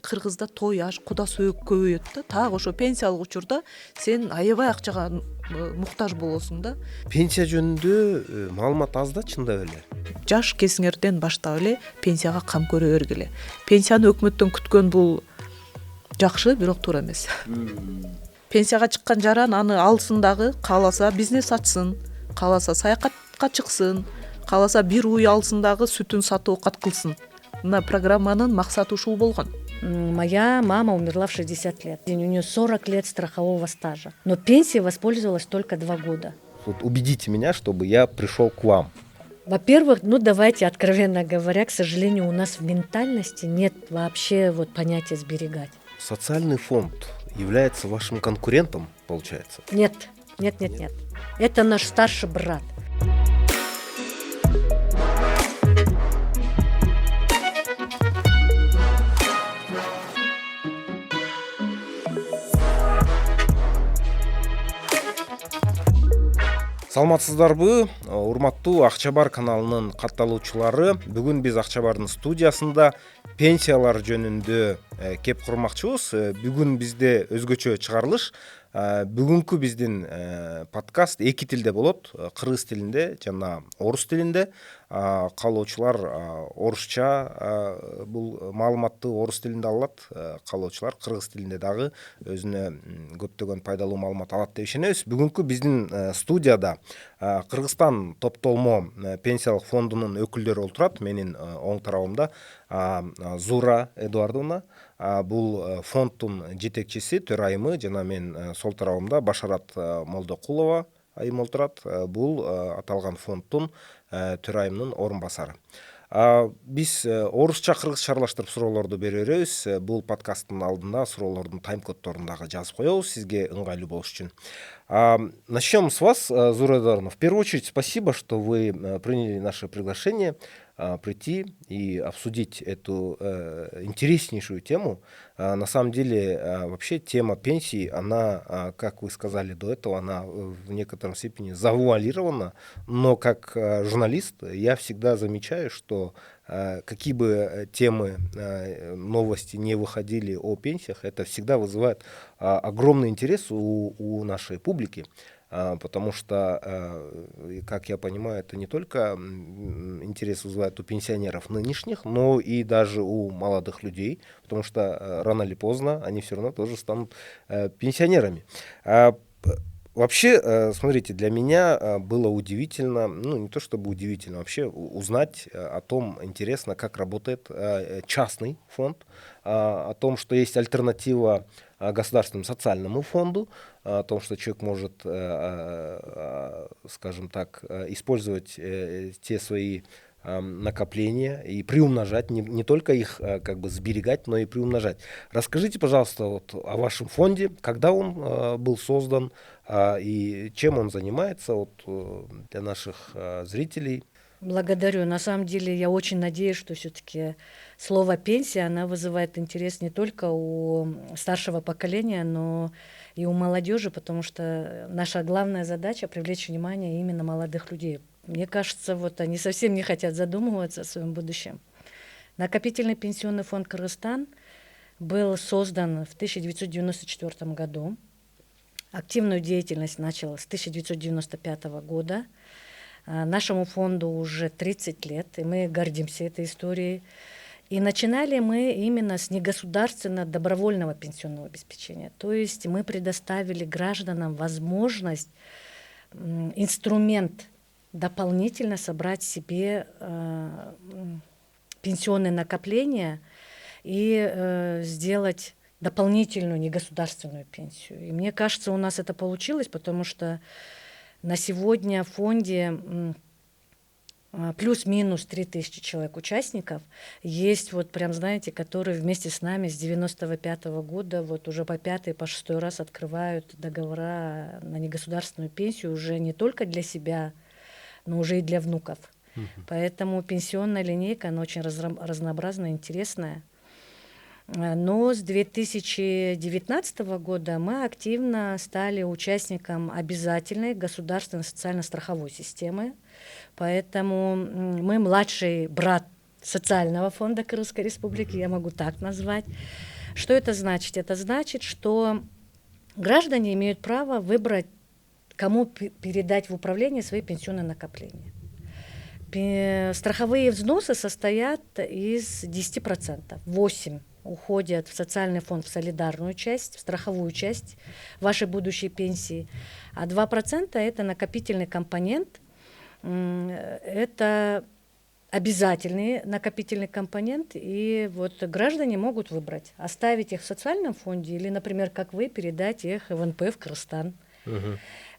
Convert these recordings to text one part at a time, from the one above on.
Кыргызда той аш куда сөөк көбөйөт да, так ошо пенсиялык учурда сен аябай акчага муктаж болосуң да. Пенсия жөнүндө маалымат аз да, чындап эле. Жаш кесиңерден баштап эле пенсияга кам көрө бергиле. Пенсияны өкмөттөн күткөн бул жакшы, бирок туура эмес. Пенсияга чыккан жаран аны алсын дагы, кааласа бизнес ачсын, кааласа саякатка чыксын, кааласа бир уй алсын дагы сүтүн сатып оокат кылсын. Мына программанын максаты ушул болгон. Моя мама умерла в 60 лет. У нее 40 лет страхового стажа. Но пенсией воспользовалась только 2 года. Вот убедите меня, чтобы я пришел к вам. Во-первых, давайте, откровенно говоря, к сожалению, у нас в ментальности нет вообще понятия сберегать. Социальный фонд является вашим конкурентом, получается? Нет. Это наш старший брат. Саламатсыздарбы, урматтуу Акчабар каналынын катталуучулары. Бүгүн биз Акчабардын студиясында пенсиялар жөнүндө кеп курмакчыбыз. Бүгүн бизде өзгөчө чыгарылыш. Бүгүнкү биздин подкаст эки тилде болот, кыргыз тилинде жана орус тилинде. Каалоочулар орусча бул маалыматты орус тилинде алат, каалоочулар кыргыз тилинде дагы өзүнө көптөгөн пайдалуу маалымат алат деп ишенебиз. Бүгүнкү биздин студияда Кыргызстан топтолмо пенсиялык фондунун өкүлдөрү отурат. Менин оң тарабымда Зура Эдуардовна, бул фонддун жетекчиси, төрайымы, жана мен сол тарабымда Башарат Молдокулова айым отурат. Бул аталган фонддун төрайымынын орун басары. Биз орусча кыргызча аралаштырып суроолорду бере беребиз. Бул подкасттын алдында суроолордун тайм-коддорун дагы жазып коебуз сизге ыңгайлуу болуш үчүн. Начнем с вас, Зура Эдуардовна. В первую очередь, спасибо, что вы приняли наше приглашение прийти и обсудить эту интереснейшую тему. На самом деле, вообще тема пенсии, она, как вы сказали до этого, она в некотором степени завуалирована, но как журналист я всегда замечаю, что какие бы темы, новости не выходили о пенсиях, это всегда вызывает огромный интерес у нашей публики. Потому что, как я понимаю, это не только интерес вызывает у пенсионеров нынешних, но и даже у молодых людей, потому что рано или поздно они все равно тоже станут пенсионерами. Вообще, смотрите, для меня было удивительно, не то чтобы удивительно, вообще узнать о том, интересно, как работает частный фонд, о том, что есть альтернатива государственному социальному фонду, о том, что человек может, скажем так, использовать те свои накопления и приумножать, не только их как бы сберегать, но и приумножать. Расскажите, пожалуйста, о вашем фонде, когда он был создан и чем он занимается для наших зрителей. Благодарю. На самом деле я очень надеюсь, что все-таки слово «пенсия» она вызывает интерес не только у старшего поколения, но и у молодежи, потому что наша главная задача — привлечь внимание именно молодых людей. Мне кажется, они совсем не хотят задумываться о своем будущем. Накопительный пенсионный фонд «Кыргызстан» был создан в 1994 году. Активную деятельность начал с 1995 года. Нашему фонду уже 30 лет, и мы гордимся этой историей. И начинали мы именно с негосударственного добровольного пенсионного обеспечения. То есть мы предоставили гражданам возможность, инструмент дополнительно собрать себе пенсионные накопления и сделать дополнительную негосударственную пенсию. И мне кажется, у нас это получилось, потому что на сегодня в фонде плюс-минус 3000 человек участников. Есть прям, знаете, которые вместе с нами с 95 года уже по 5-й, по 6-й раз открывают договора на негосударственную пенсию уже не только для себя, но уже и для внуков. Поэтому пенсионная линейка, она очень разнообразная, интересная. Но с 2019 года мы активно стали участником обязательной государственной социально-страховой системы. Поэтому мы младший брат социального фонда Кыргызской Республики, я могу так назвать. Что это значит? Это значит, что граждане имеют право выбрать, кому передать в управление свои пенсионные накопления. Страховые взносы состоят из 10%. 8% уходят в социальный фонд, в солидарную часть, в страховую часть вашей будущей пенсии, а 2% это накопительный компонент, это обязательный накопительный компонент, и вот граждане могут выбрать, оставить их в социальном фонде или, например, как вы, передать их в НПФ Кыргызстан.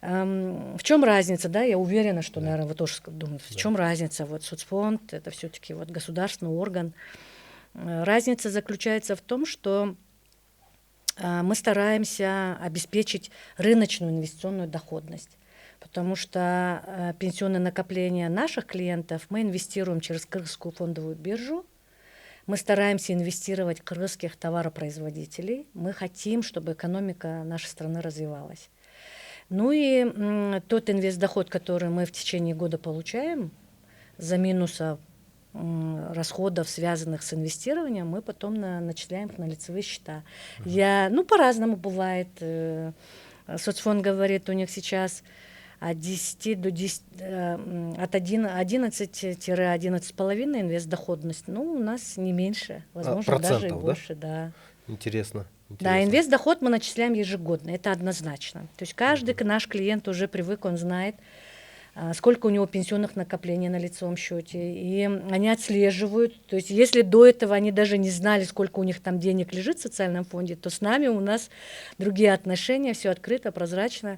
В чем разница, да? Я уверена, что, наверное, вы тоже думаете, в чем разница? Вот соцфонд, это все-таки вот государственный орган. Разница заключается в том, что мы стараемся обеспечить рыночную инвестиционную доходность, потому что пенсионные накопления наших клиентов мы инвестируем через Кыргызскую фондовую биржу. Мы стараемся инвестировать в кыргызских товаропроизводителей. Мы хотим, чтобы экономика нашей страны развивалась. Ну и тот инвестдоход, который мы в течение года получаем за минуса расходов, связанных с инвестированием, мы потом начисляем на лицевые счета. По-разному бывает. Соцфонд говорит, у них сейчас от 10 до 10, от 11-11,5 инвестдоходность. У нас не меньше, возможно, даже и больше. Да? Интересно. Да, инвестдоход мы начисляем ежегодно, это однозначно. То есть каждый наш клиент уже привык, он знает, сколько у него пенсионных накоплений на лицевом счете, и они отслеживают. То есть если до этого они даже не знали, сколько у них там денег лежит в социальном фонде, то с нами у нас другие отношения, все открыто, прозрачно.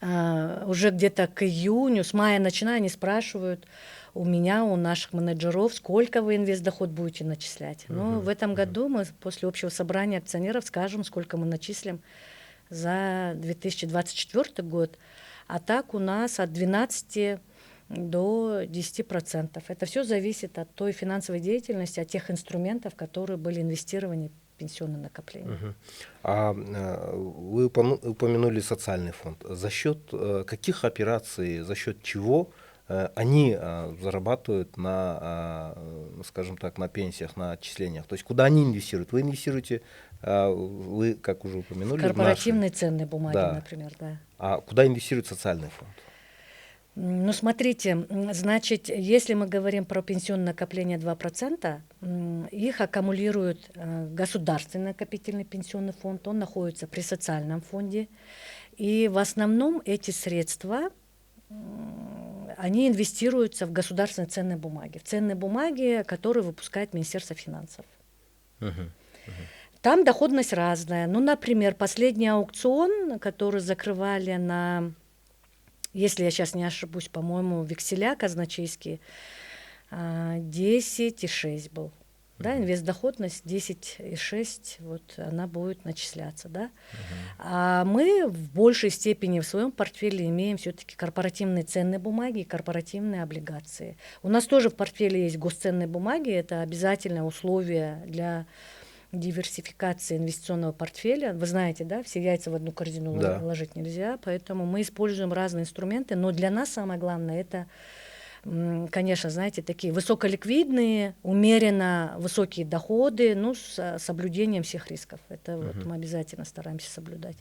Уже где-то к июню, с мая начиная, они спрашивают у меня, у наших менеджеров, сколько вы инвестдоход будете начислять. Но в этом году мы после общего собрания акционеров скажем, сколько мы начислим за 2024 год. А так у нас от 12 до 10%. Это все зависит от той финансовой деятельности, от тех инструментов, которые были инвестированы в пенсионные накопления. Вы упомянули социальный фонд. За счет каких операций, за счет чего они зарабатывают на, скажем так, на пенсиях, на отчислениях? То есть куда они инвестируют? Вы инвестируете, вы, как уже упомянули, корпоративные ценные бумаги, да, например, да. А куда инвестирует социальный фонд? Смотрите, значит, если мы говорим про пенсионное накопление 2%, их аккумулирует государственный накопительный пенсионный фонд, он находится при социальном фонде, и в основном эти средства они инвестируются в государственные ценные бумаги, в ценные бумаги, которые выпускает Министерство финансов. Там доходность разная. Например, последний аукцион, который закрывали на, если я сейчас не ошибусь, по-моему, векселя казначейские, 10,6 был. Да, инвестдоходность 10,6, вот она будет начисляться, да. А мы в большей степени в своем портфеле имеем все-таки корпоративные ценные бумаги и корпоративные облигации. У нас тоже в портфеле есть госценные бумаги, это обязательное условие для диверсификации инвестиционного портфеля. Вы знаете, да, все яйца в одну корзину ложить нельзя, поэтому мы используем разные инструменты, но для нас самое главное это, конечно, знаете, такие высоколиквидные, умеренно высокие доходы, с соблюдением всех рисков. Это вот мы обязательно стараемся соблюдать.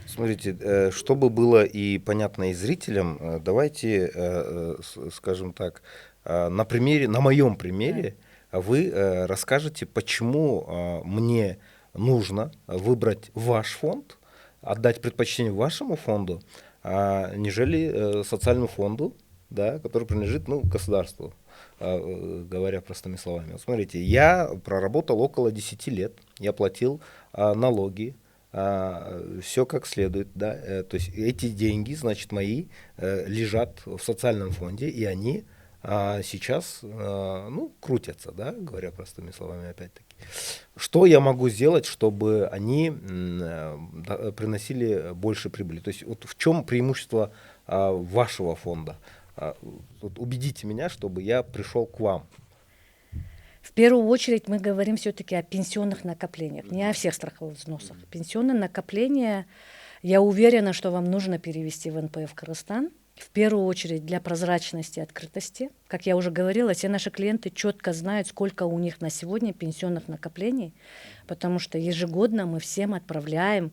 Смотрите, чтобы было и понятно и зрителям, давайте, скажем так, на моем примере, вы расскажете, почему мне нужно выбрать ваш фонд, отдать предпочтение вашему фонду, нежели социальному фонду, да, который принадлежит государству, говоря простыми словами. Вот смотрите, я проработал около 10 лет, я платил налоги, все как следует, да, то есть эти деньги, значит, мои лежат в социальном фонде, и они сейчас крутятся, да, говоря простыми словами опять-таки. Что я могу сделать, чтобы они приносили больше прибыли? То есть вот в чем преимущество вашего фонда? Убедите меня, чтобы я пришел к вам. В первую очередь мы говорим все-таки о пенсионных накоплениях, не о всех страховых взносах. Пенсионные накопления, я уверена, что вам нужно перевести в НПФ Кыргызстан. в первую очередь для прозрачности и открытости. Как я уже говорила, все наши клиенты четко знают, сколько у них на сегодня пенсионных накоплений, потому что ежегодно мы всем отправляем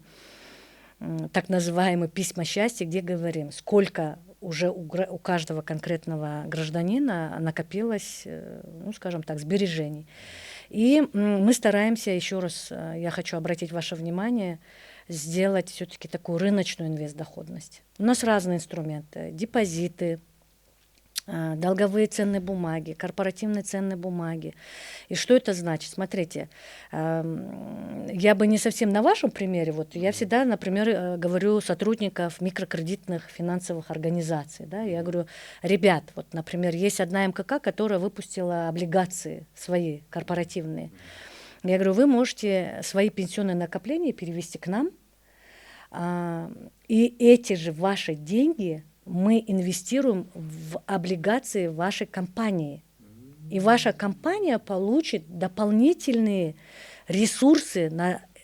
так называемые письма счастья, где говорим, сколько уже у каждого конкретного гражданина накопилось, ну, скажем так, сбережений. И мы стараемся, еще раз я хочу обратить ваше внимание, сделать все-таки такую рыночную инвестдоходность. У нас разные инструменты: депозиты, долговые ценные бумаги, корпоративные ценные бумаги. И что это значит? Смотрите, я бы не совсем на вашем примере, вот я всегда, например, говорю сотрудников микрокредитных финансовых организаций, да, я говорю, ребят, вот, например, есть одна МКК, которая выпустила облигации свои корпоративные. Я говорю, вы можете свои пенсионные накопления перевести к нам, и эти же ваши деньги мы инвестируем в облигации вашей компании. И ваша компания получит дополнительные ресурсы,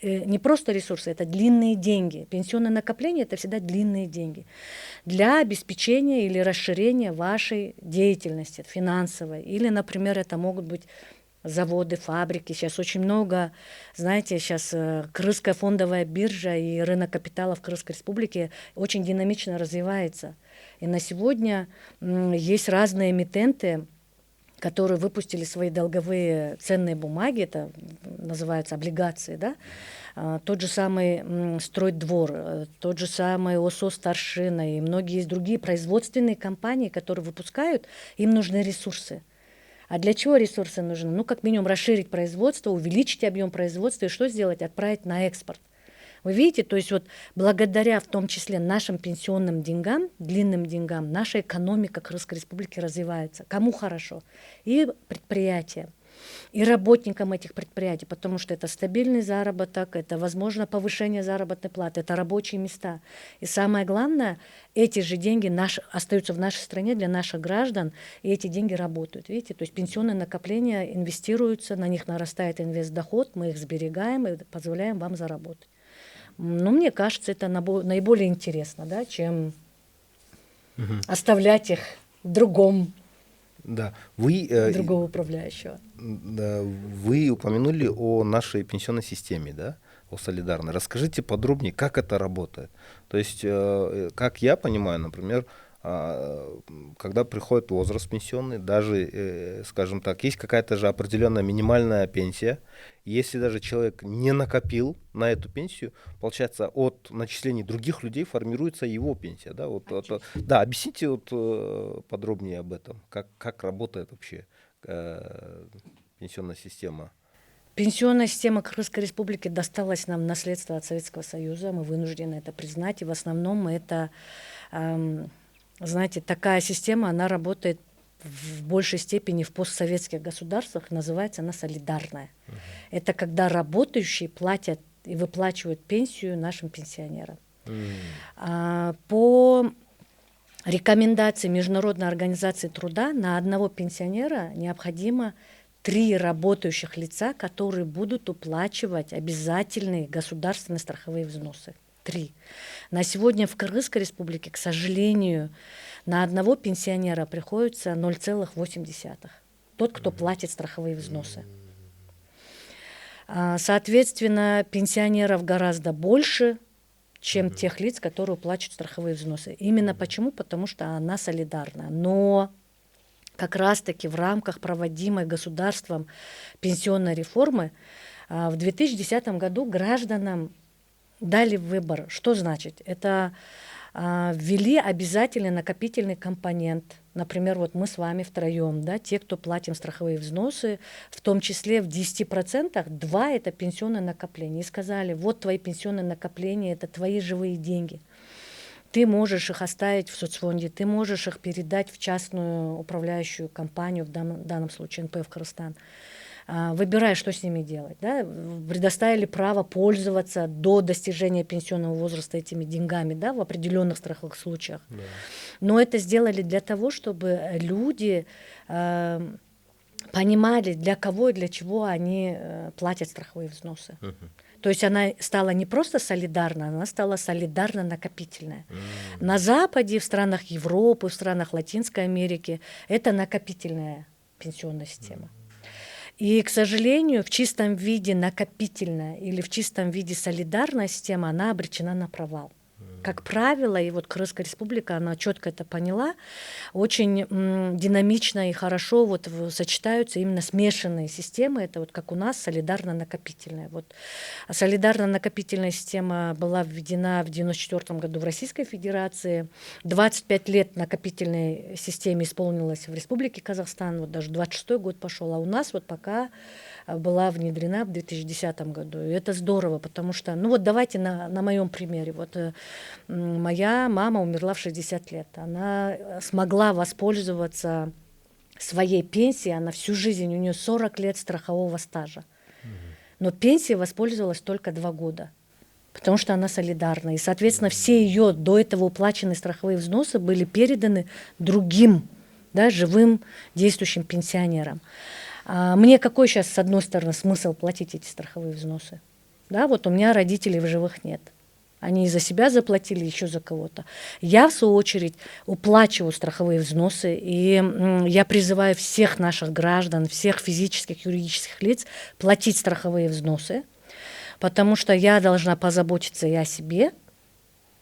не просто ресурсы, это длинные деньги. Пенсионное накопление – это всегда длинные деньги для обеспечения или расширения вашей деятельности финансовой. Или, например, это могут быть заводы, фабрики. Сейчас очень много, знаете, сейчас Крымская фондовая биржа и рынок капитала в Крымской республике очень динамично развивается. И на сегодня есть разные эмитенты, которые выпустили свои долговые ценные бумаги, это называются облигации, да? Тот же самый Стройдвор, тот же самый ОСО Старшина и многие есть другие производственные компании, которые выпускают, им нужны ресурсы. А для чего ресурсы нужны? Ну, как минимум, расширить производство, увеличить объем производства и что сделать? Отправить на экспорт. Вы видите, то есть вот благодаря в том числе нашим пенсионным деньгам, длинным деньгам, наша экономика Крымской республики развивается. Кому хорошо? И предприятиям, и работникам этих предприятий, потому что это стабильный заработок, это, возможно, повышение заработной платы, это рабочие места. И самое главное, эти же деньги остаются в нашей стране для наших граждан, и эти деньги работают. Видите, то есть пенсионные накопления инвестируются, на них нарастает инвестдоход, мы их сберегаем и позволяем вам заработать. Ну, мне кажется, это наиболее интересно, да, чем оставлять их другому управляющего. Вы упомянули о нашей пенсионной системе, да, о солидарной. Расскажите подробнее, как это работает. То есть, как я понимаю, например, когда приходит возраст пенсионный, даже, скажем так, есть какая-то же определенная минимальная пенсия. Если даже человек не накопил на эту пенсию, получается, от начислений других людей формируется его пенсия. Да, да, объясните подробнее об этом, как работает вообще пенсионная система. Пенсионная система Крымской республики досталась нам в наследство от Советского Союза, мы вынуждены это признать, и в основном это... Знаете, такая система, она работает в большей степени в постсоветских государствах, называется она солидарная. Это когда работающие платят и выплачивают пенсию нашим пенсионерам. По рекомендации Международной организации труда на одного пенсионера необходимо 3 работающих лица, которые будут уплачивать обязательные государственные страховые взносы. 3. На сегодня в Крымской республике, к сожалению, на одного пенсионера приходится 0,8. Тот, кто платит страховые взносы. Соответственно, пенсионеров гораздо больше, чем тех лиц, которые уплачивают страховые взносы. Именно почему? Потому что она солидарна. Но как раз-таки в рамках проводимой государством пенсионной реформы в 2010 году гражданам дали выбор. Что значит? Это ввели обязательный накопительный компонент. Например, вот мы с вами втроем, да, те, кто платим страховые взносы, в том числе в 10%, 2 это пенсионное накопление. И сказали, вот твои пенсионные накопления, это твои живые деньги. Ты можешь их оставить в соцфонде, ты можешь их передать в частную управляющую компанию, в данном случае НПФ Кыргызстан. Выбирай, что с ними делать. Да? Предоставили право пользоваться до достижения пенсионного возраста этими деньгами, да, в определенных страховых случаях. Да. Но это сделали для того, чтобы люди понимали, для кого и для чего они платят страховые взносы. То есть она стала не просто солидарна, она стала солидарно-накопительная. На Западе, в странах Европы, в странах Латинской Америки это накопительная пенсионная система. И, к сожалению, в чистом виде накопительная или в чистом виде солидарная система, она обречена на провал. Как правило, и вот Крымская республика, она четко это поняла, очень динамично и хорошо вот сочетаются именно смешанные системы. Это вот как у нас солидарно-накопительная. Вот солидарно-накопительная система была введена в 1994 году в Российской Федерации. 25 лет накопительной системе исполнилось в Республике Казахстан, вот даже 26-й год пошел, а у нас вот пока была внедрена в 2010 году. И это здорово, потому что, ну вот давайте на моем примере. Вот моя мама умерла в 60 лет. Она смогла воспользоваться своей пенсией, она всю жизнь, у нее 40 лет страхового стажа. Но пенсией воспользовалась только 2 года, потому что она солидарна. И, соответственно, все ее до этого уплаченные страховые взносы были переданы другим, да, живым действующим пенсионерам. Мне какой сейчас, с одной стороны, смысл платить эти страховые взносы? Да, вот у меня родителей в живых нет. Они и за себя заплатили, еще за кого-то. Я, в свою очередь, уплачиваю страховые взносы, и я призываю всех наших граждан, всех физических, юридических лиц платить страховые взносы, потому что я должна позаботиться и о себе,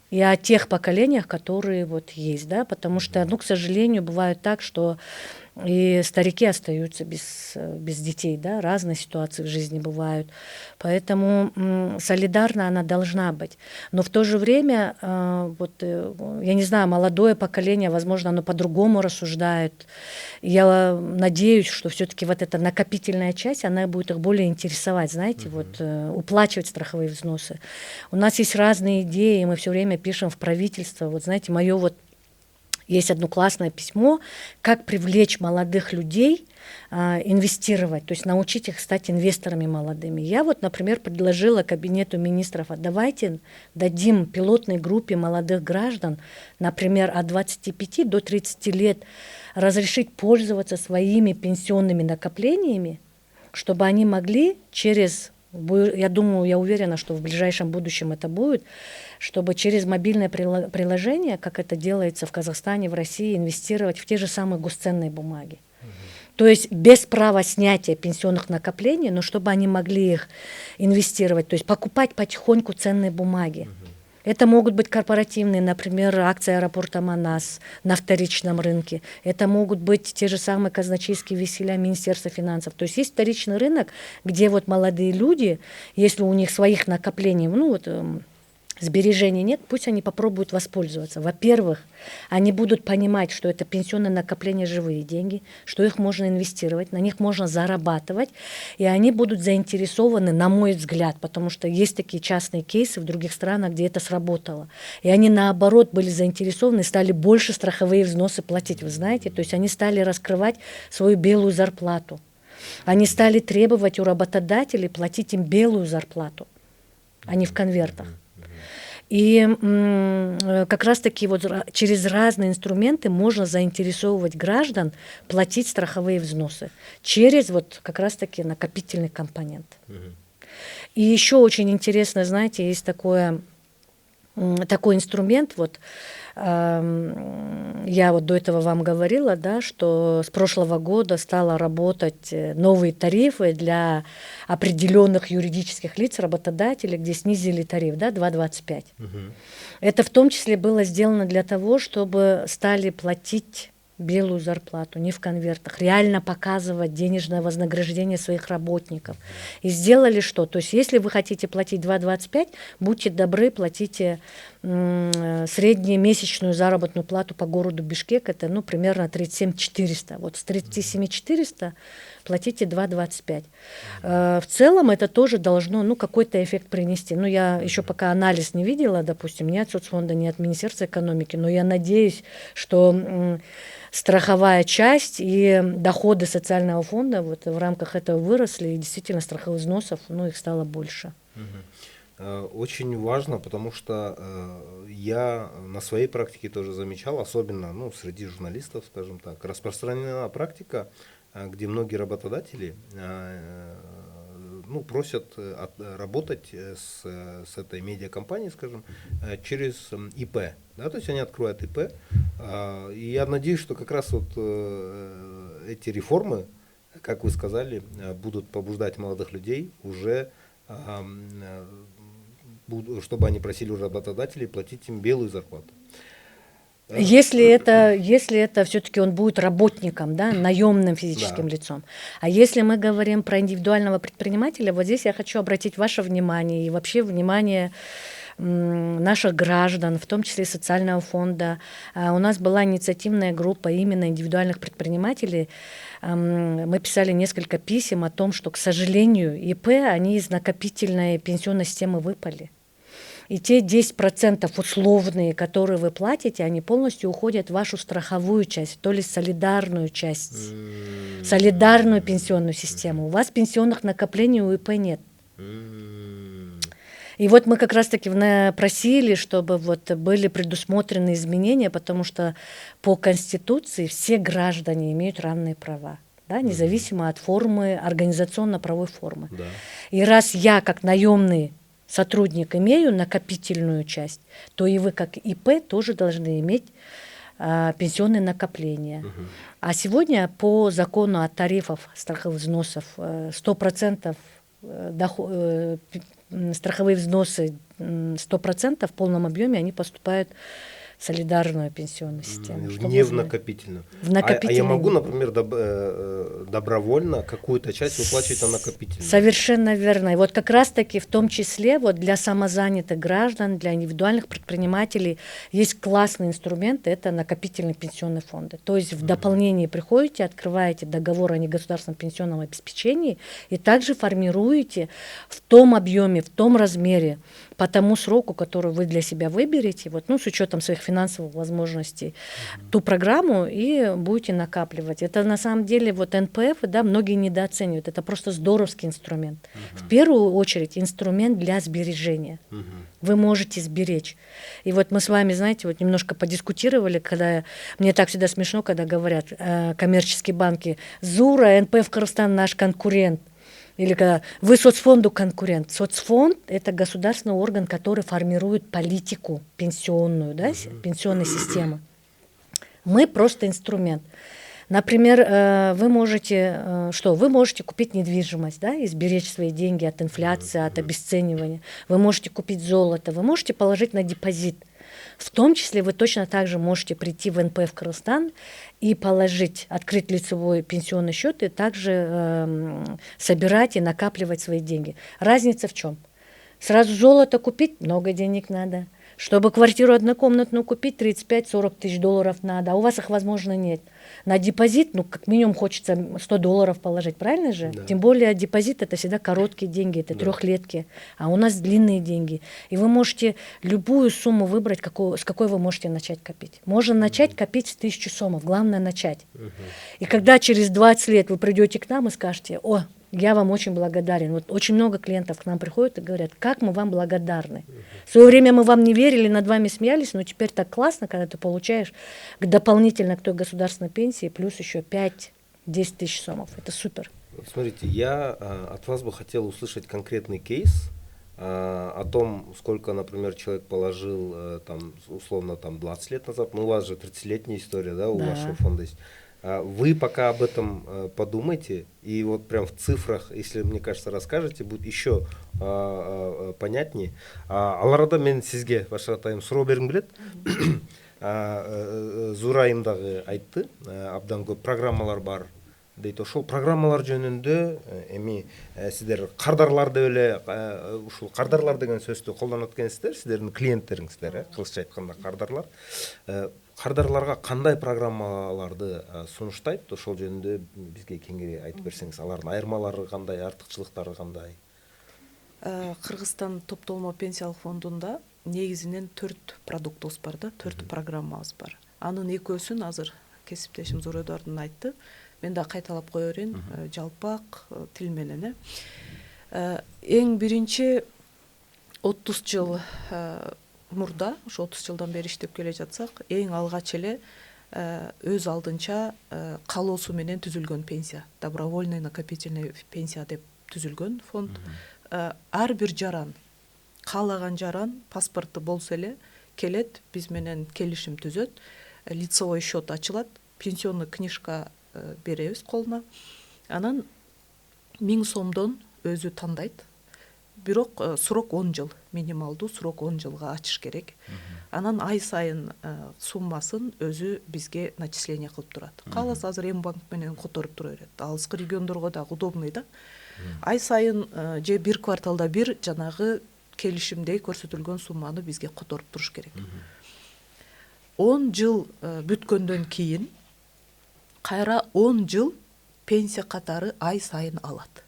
и о тех поколениях, которые вот есть, да, потому что, ну, к сожалению, бывает так, что и старики остаются без детей, да, разные ситуации в жизни бывают. Поэтому солидарна она должна быть. Но в то же время, я не знаю, молодое поколение, возможно, оно по-другому рассуждает. Я надеюсь, что все-таки вот эта накопительная часть, она будет их более интересовать, знаете, уплачивать страховые взносы. У нас есть разные идеи, мы все время пишем в правительство. Вот знаете, мое вот есть одно классное письмо, как привлечь молодых людей инвестировать, то есть научить их стать инвесторами молодыми. Я вот, например, предложила кабинету министров, давайте дадим пилотной группе молодых граждан, например, от 25 до 30 лет, разрешить пользоваться своими пенсионными накоплениями, чтобы они могли через, я думаю, я уверена, что в ближайшем будущем это будет, чтобы через мобильное приложение, как это делается в Казахстане, в России, инвестировать в те же самые госценные бумаги. То есть без права снятия пенсионных накоплений, но чтобы они могли их инвестировать, то есть покупать потихоньку ценные бумаги. Это могут быть корпоративные, например, акции аэропорта Манас на вторичном рынке. Это могут быть те же самые казначейские векселя Министерства финансов. То есть есть вторичный рынок, где вот молодые люди, если у них своих накоплений, сбережений нет, пусть они попробуют воспользоваться. Во-первых, они будут понимать, что это пенсионное накопление живые деньги, что их можно инвестировать, на них можно зарабатывать, и они будут заинтересованы, на мой взгляд, потому что есть такие частные кейсы в других странах, где это сработало. И они, наоборот, были заинтересованы, стали больше страховые взносы платить, вы знаете, то есть они стали раскрывать свою белую зарплату. Они стали требовать у работодателей платить им белую зарплату, а не в конвертах. И как раз-таки вот через разные инструменты можно заинтересовывать граждан платить страховые взносы через вот как раз-таки накопительный компонент. И еще очень интересно, знаете, есть такой инструмент, вот я вот до этого вам говорила, да, что с прошлого года стало работать новые тарифы для определенных юридических лиц, работодателей, где снизили тариф, да, 2,25. Это в том числе было сделано для того, чтобы стали платить белую зарплату, не в конвертах, реально показывать денежное вознаграждение своих работников. И сделали что? То есть если вы хотите платить 2,25, будьте добры, платите среднюю месячную заработную плату по городу Бишкек, это примерно 37 400. Вот с 37 400 платите 2,25. В целом это тоже должно какой-то эффект принести. Я еще пока анализ не видела, допустим, ни от соцфонда, ни от Министерства экономики, но я надеюсь, что страховая часть и доходы социального фонда вот в рамках этого выросли, и действительно страховых взносов, их стало больше. Очень важно, потому что я на своей практике тоже замечал, особенно среди журналистов, скажем так, распространена практика где многие работодатели просят работать с этой медиакомпанией, скажем, через ИП. Да, то есть они открывают ИП. И я надеюсь, что как раз вот эти реформы, как вы сказали, будут побуждать молодых людей уже, чтобы они просили у работодателей платить им белую зарплату. Если это все-таки он будет работником, да, наемным физическим лицом. А если мы говорим про индивидуального предпринимателя, вот здесь я хочу обратить ваше внимание и вообще внимание наших граждан, в том числе социального фонда. У нас была инициативная группа именно индивидуальных предпринимателей. Мы писали несколько писем о том, что, к сожалению, ИП, они из накопительной пенсионной системы выпали. И те 10% условные, которые вы платите, они полностью уходят в вашу страховую часть, то ли солидарную часть, солидарную пенсионную систему. У вас пенсионных накоплений у ИП нет. И вот мы как раз-таки просили, чтобы вот были предусмотрены изменения, потому что по Конституции все граждане имеют равные права, да, независимо от формы, организационно-правовой формы. Да. И раз я как наемный сотрудник имею накопительную часть, то и вы как ИП тоже должны иметь пенсионные накопления. А сегодня по закону о тарифах страховых взносов 100% страховые взносы 100% в полном объеме они поступают в солидарную пенсионную систему. Не в накопительную. В накопительную. А я могу, например, добровольно какую-то часть выплачивать на накопительную? Совершенно верно. И вот как раз-таки в том числе вот для самозанятых граждан, для индивидуальных предпринимателей есть классный инструмент, это накопительные пенсионные фонды. То есть в дополнение приходите, открываете договор о негосударственном пенсионном обеспечении и также формируете в том объеме, в том размере, по тому сроку, который вы для себя выберете, вот, с учетом своих финансовых возможностей, ту программу и будете накапливать. Это на самом деле вот НПФ, да, многие недооценивают. Это просто здоровский инструмент. В первую очередь инструмент для сбережения. Вы можете сберечь. И вот мы с вами, знаете, вот немножко подискутировали, когда мне так всегда смешно, когда говорят коммерческие банки: Зура, НПФ Кыргызстан наш конкурент. Или когда вы соцфонду конкурент. Соцфонд – это государственный орган, который формирует политику пенсионную, да, пенсионной системы. Мы просто инструмент. Например, вы можете купить недвижимость, да, и сберечь свои деньги от инфляции, от обесценивания. Вы можете купить золото, вы можете положить на депозит. В том числе вы точно так же можете прийти в НПФ Кыргызстан и открыть лицевой пенсионный счет и также собирать и накапливать свои деньги. Разница в чем? Сразу золото купить много денег надо. Чтобы квартиру однокомнатную купить, 35-40 тысяч долларов надо, а у вас их, возможно, нет. На депозит, как минимум хочется $100 положить, правильно же? Да. Тем более депозит – это всегда короткие деньги, это трехлетки, а у нас длинные деньги. И вы можете любую сумму выбрать, с какой вы можете начать копить. Можно начать копить с 1000 сомов, главное начать. И когда через 20 лет вы придете к нам и скажете: о, я вам очень благодарен. Вот очень много клиентов к нам приходят и говорят: как мы вам благодарны. В свое время мы вам не верили, над вами смеялись, но теперь так классно, когда ты получаешь дополнительно к той государственной пенсии плюс еще 5-10 тысяч сомов. Это супер. Смотрите, я от вас бы хотел услышать конкретный кейс о том, сколько, например, человек положил условно 20 лет назад. У вас же 30-летняя история, да, у вашего фонда есть. Вы пока об этом подумайте, и вот прям в цифрах, если, мне кажется, расскажете, будет еще понятнее. Аларада мен сизге башкатайым суроо бергим келет. Зура айымдагы айтты, абдан көп программалар бар дейт. Ошол программалар жөнүндө эми сиздер кардарларды эле ушул кардарлар деген сөздү колдонот экенсиздер, сиздердин клиенттериңиздер, кыргызча айтканда кардарлар. Кардарларга кандай программаларды сунуштайт, ошол жөнүндө бизге кеңири айтып берсеңиз, алардын айырмалары кандай, артыкчылыктары кандай? Кыргызстан топтолмо пенсиялык фондунда негизинен 4 продуктубуз бар да, 4 программабыз бар. Анын экөөсүн азыр кесиптешим Зура Эдуардовна айтты. Мен да кайталап кое берейин, жалпак тил менен. Эң биринчи 30 жыл мурда, ошо 30 жылдан бери иштеп келе жатсак, эң алгач эле өз алдынча каалоосу менен түзүлгөн пенсия, добровольный накопительный пенсия деп түзүлгөн фонд. Ар бир жаран, каалаган жаран паспорту болсо эле келет, биз менен келишим түзөт, лицевой счет ачылат, пенсионный книжка беребиз колуна. Анан 1000 сомдон өзү тандайт. Бирок срок 10 жыл, минималдуу срок 10 жылга ачыш керек. Анан ай сайын суммасын өзү бизге начисление кылып турат. Кааласа азыр Эм банк менен которуп тура берет. Алыскы региондорго дагы удобный да. Ай сайын же бир кварталда бир жанагы келишимдей көрсөтүлгөн сумманы бизге которуп туруш керек. 10 жыл бүткөндөн кийин кайра 10 жыл пенсия катары ай сайын алат.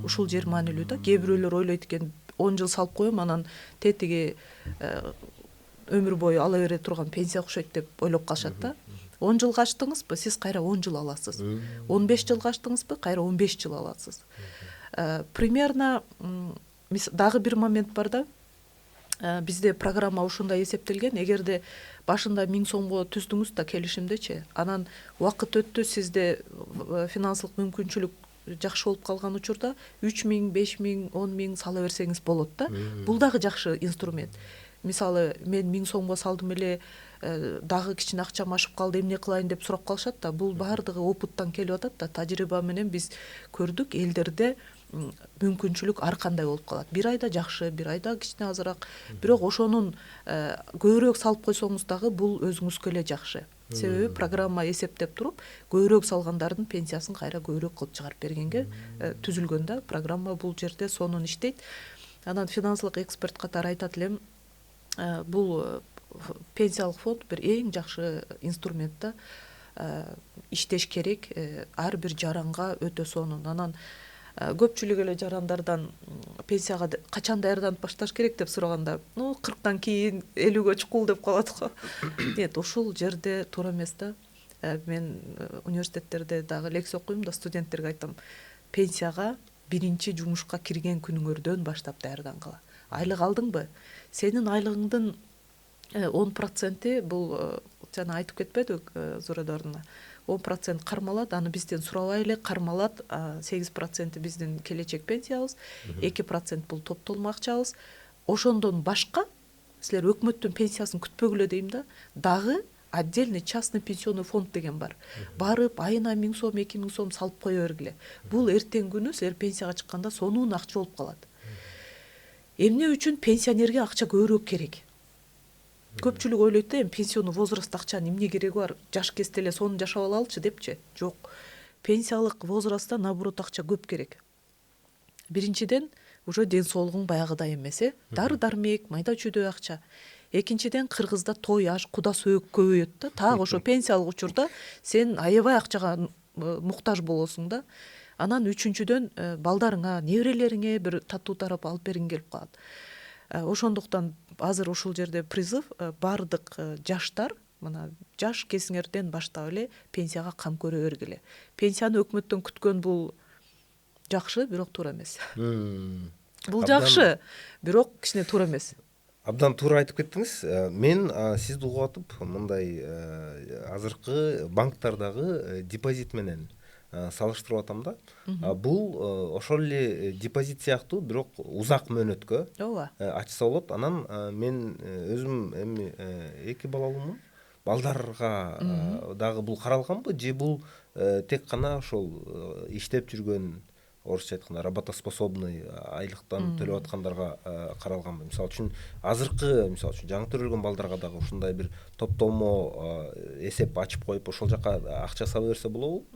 Ушул жер маанилүү да. Кээ бирөөлөр ойлойт экен 10 жыл салып коем, анан тетиги өмүр бою ала бере турган пенсия окшойт деп ойлоп калышат да. 10 жыл качтыңызбы, сиз кайра 10 жыл аласыз. 15 жыл качтыңызбы, кайра 15 жыл аласыз. Примерно дагы бир момент бар да. Бизде программа ушундай эсептелген. Эгерде башында 1000 сомго түздүңүз да келишимдечи, анан убакыт өттү, сизде финансылык мүмкүнчүлүк жакшы болуп калган учурда 3000, 5000, 10000 сала берсеңиз болот да. Бул дагы жакшы инструмент. Мисалы, мен 1000 сомго салдым эле, дагы кичине акчам ашып калды, эмне кылайын деп сурап калышат да. Бул баардыгы опыттан келип атат да. Тажрыйба менен биз көрдүк, элдерде мүмкүнчүлүк ар кандай болуп калат. Бир айда жакшы, бир айда кичине азыраак. Бирок ошонун көбүрөөк салып койсоңуз дагы бул өзүңүзгө эле жакшы. Себеби программа эсептеп туруп, көбүрөөк салгандардын пенсиясын кайра көбүрөөк кылып чыгарып бергенге түзүлгөн да. Программа бул жерде сонун иштейт. Анан финансылык эксперт катары айтат элем, бул пенсиялык фонд бир эң жакшы инструмент да. Иштеш керек, ар бир жаранга өтө сонун. Анан көпчүлүк эле жарандардан пенсияга качан даярданып башташ керек деп сураганда, 40тан кийин 50ге чукул деп калат го. Нет, ушул жерде туура эмес да. Мен университеттерде дагы лекция окуйм да, студенттерге айтам, пенсияга биринчи жумушка кирген күнүңөрдөн баштап даярдангыла. Айлык алдыңбы? Сенин айлыгыңдын 10% бул жана айтып кетпедик Зурадорна. 10% кармалат, аны бизден сурабай эле кармалат. 8% биздин келечек пенсиябыз, 2% бул топтолма акчабыз. Ошондон башка силер өкмөттүн пенсиясын күтпөгүлө дейм да. Дагы отдельный частный пенсионный фонд деген бар. Барып айына 1000 сом, 2000 сом салып кое бергиле. Бул эртең күнү силер пенсияга чыкканда сонун акча болуп калат. Эмне үчүн пенсионерге акча көбүрөөк керек? Көпчүлүк ойлойт да, пенсионный возраст акчанын эмне кереги бар? Жаш кезде эле сонун жашап алалычы депчи. Жок. Пенсиялык возрастта наоборот акча көп керек. Биринчиден, уже ден соолугуң баягыдай эмес, дары-дармек, майда чүйдө акча. Экинчиден, Кыргызда той, аш, куда сөөк көбөйөт да. Так ошо пенсиялык учурда сен аябай акчага муктаж болосуң да. Анан үчүнчүдөн, балдарыңа, неберелериңе бир таттуу тарап алып бергиң келип калат. Ошондуктан азыр ушул жерде призыв, бардык жаштар, мына жаш кесиңерден баштап эле пенсияга кам көрө бергиле. Пенсияны өкмөттөн күткөн бул жакшы, бирок туура эмес. Бул жакшы, бирок кичине туура эмес. Абдан туура айтып кеттиңиз. Мен сизди угуп атып, мындай азыркы банктардагы депозит менен салыштырып атам да. Бул ошол эле депозит сыяктуу, бирок узак мөөнөткө ачса болот. Анан мен өзүм эми 2 балалуумун. Балдарга дагы бул каралганбы же бул тек гана ошол иштеп жүргөн, орусча айтканда работоспособный айлыктан төлөп аткандарга каралганбы? Мисалы үчүн азыркы, мисалы үчүн жаңы төрөлгөн балдарга дагы ушундай бир топтолмо эсеп ачып коюп ошол жака акча сала берсе болобу?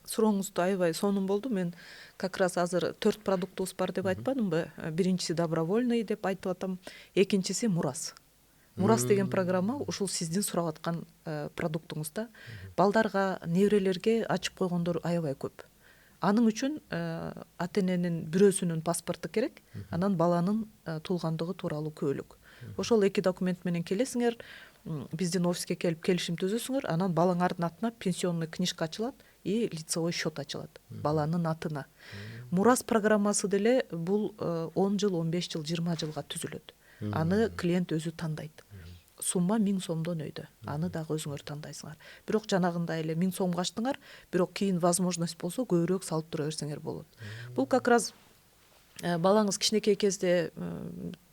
Сурооңузду аябай сонун болду. Мен как раз азыр 4 продуктубуз бар деп айтпадымбы? Биринчиси добровольный деп айтып атам, экинчиси мурас. Мурас деген программа ушул сиздин сурап аткан продуктуңуз да. Балдарга, неберелерге ачып койгондор аябай көп. Анын үчүн ата-эненин бирөөсүнүн паспорту керек, анан баланын туулгандыгы тууралуу күбөлүк. Ошол 2 документ менен келесиңер, биздин офиске келип келишим түзөсүңөр, анан балаңардын атына пенсионный книжка ачылат и лицевой счет ачылат баланын атына. Мурас программасы деле бул 10 жыл, 15 жыл, 20 жылга түзүлөт. Аны клиент өзү тандайт. сумма 1000 сомдон өйдө. Аны дагы өзүңөр тандайсыңар. Бирок жанагындай эле 1000 сомго ачтыңар, бирок кийин возможность болсо көбүрөөк салып тура берсеңер болот. Бул как раз балаңыз кичинекей кезде,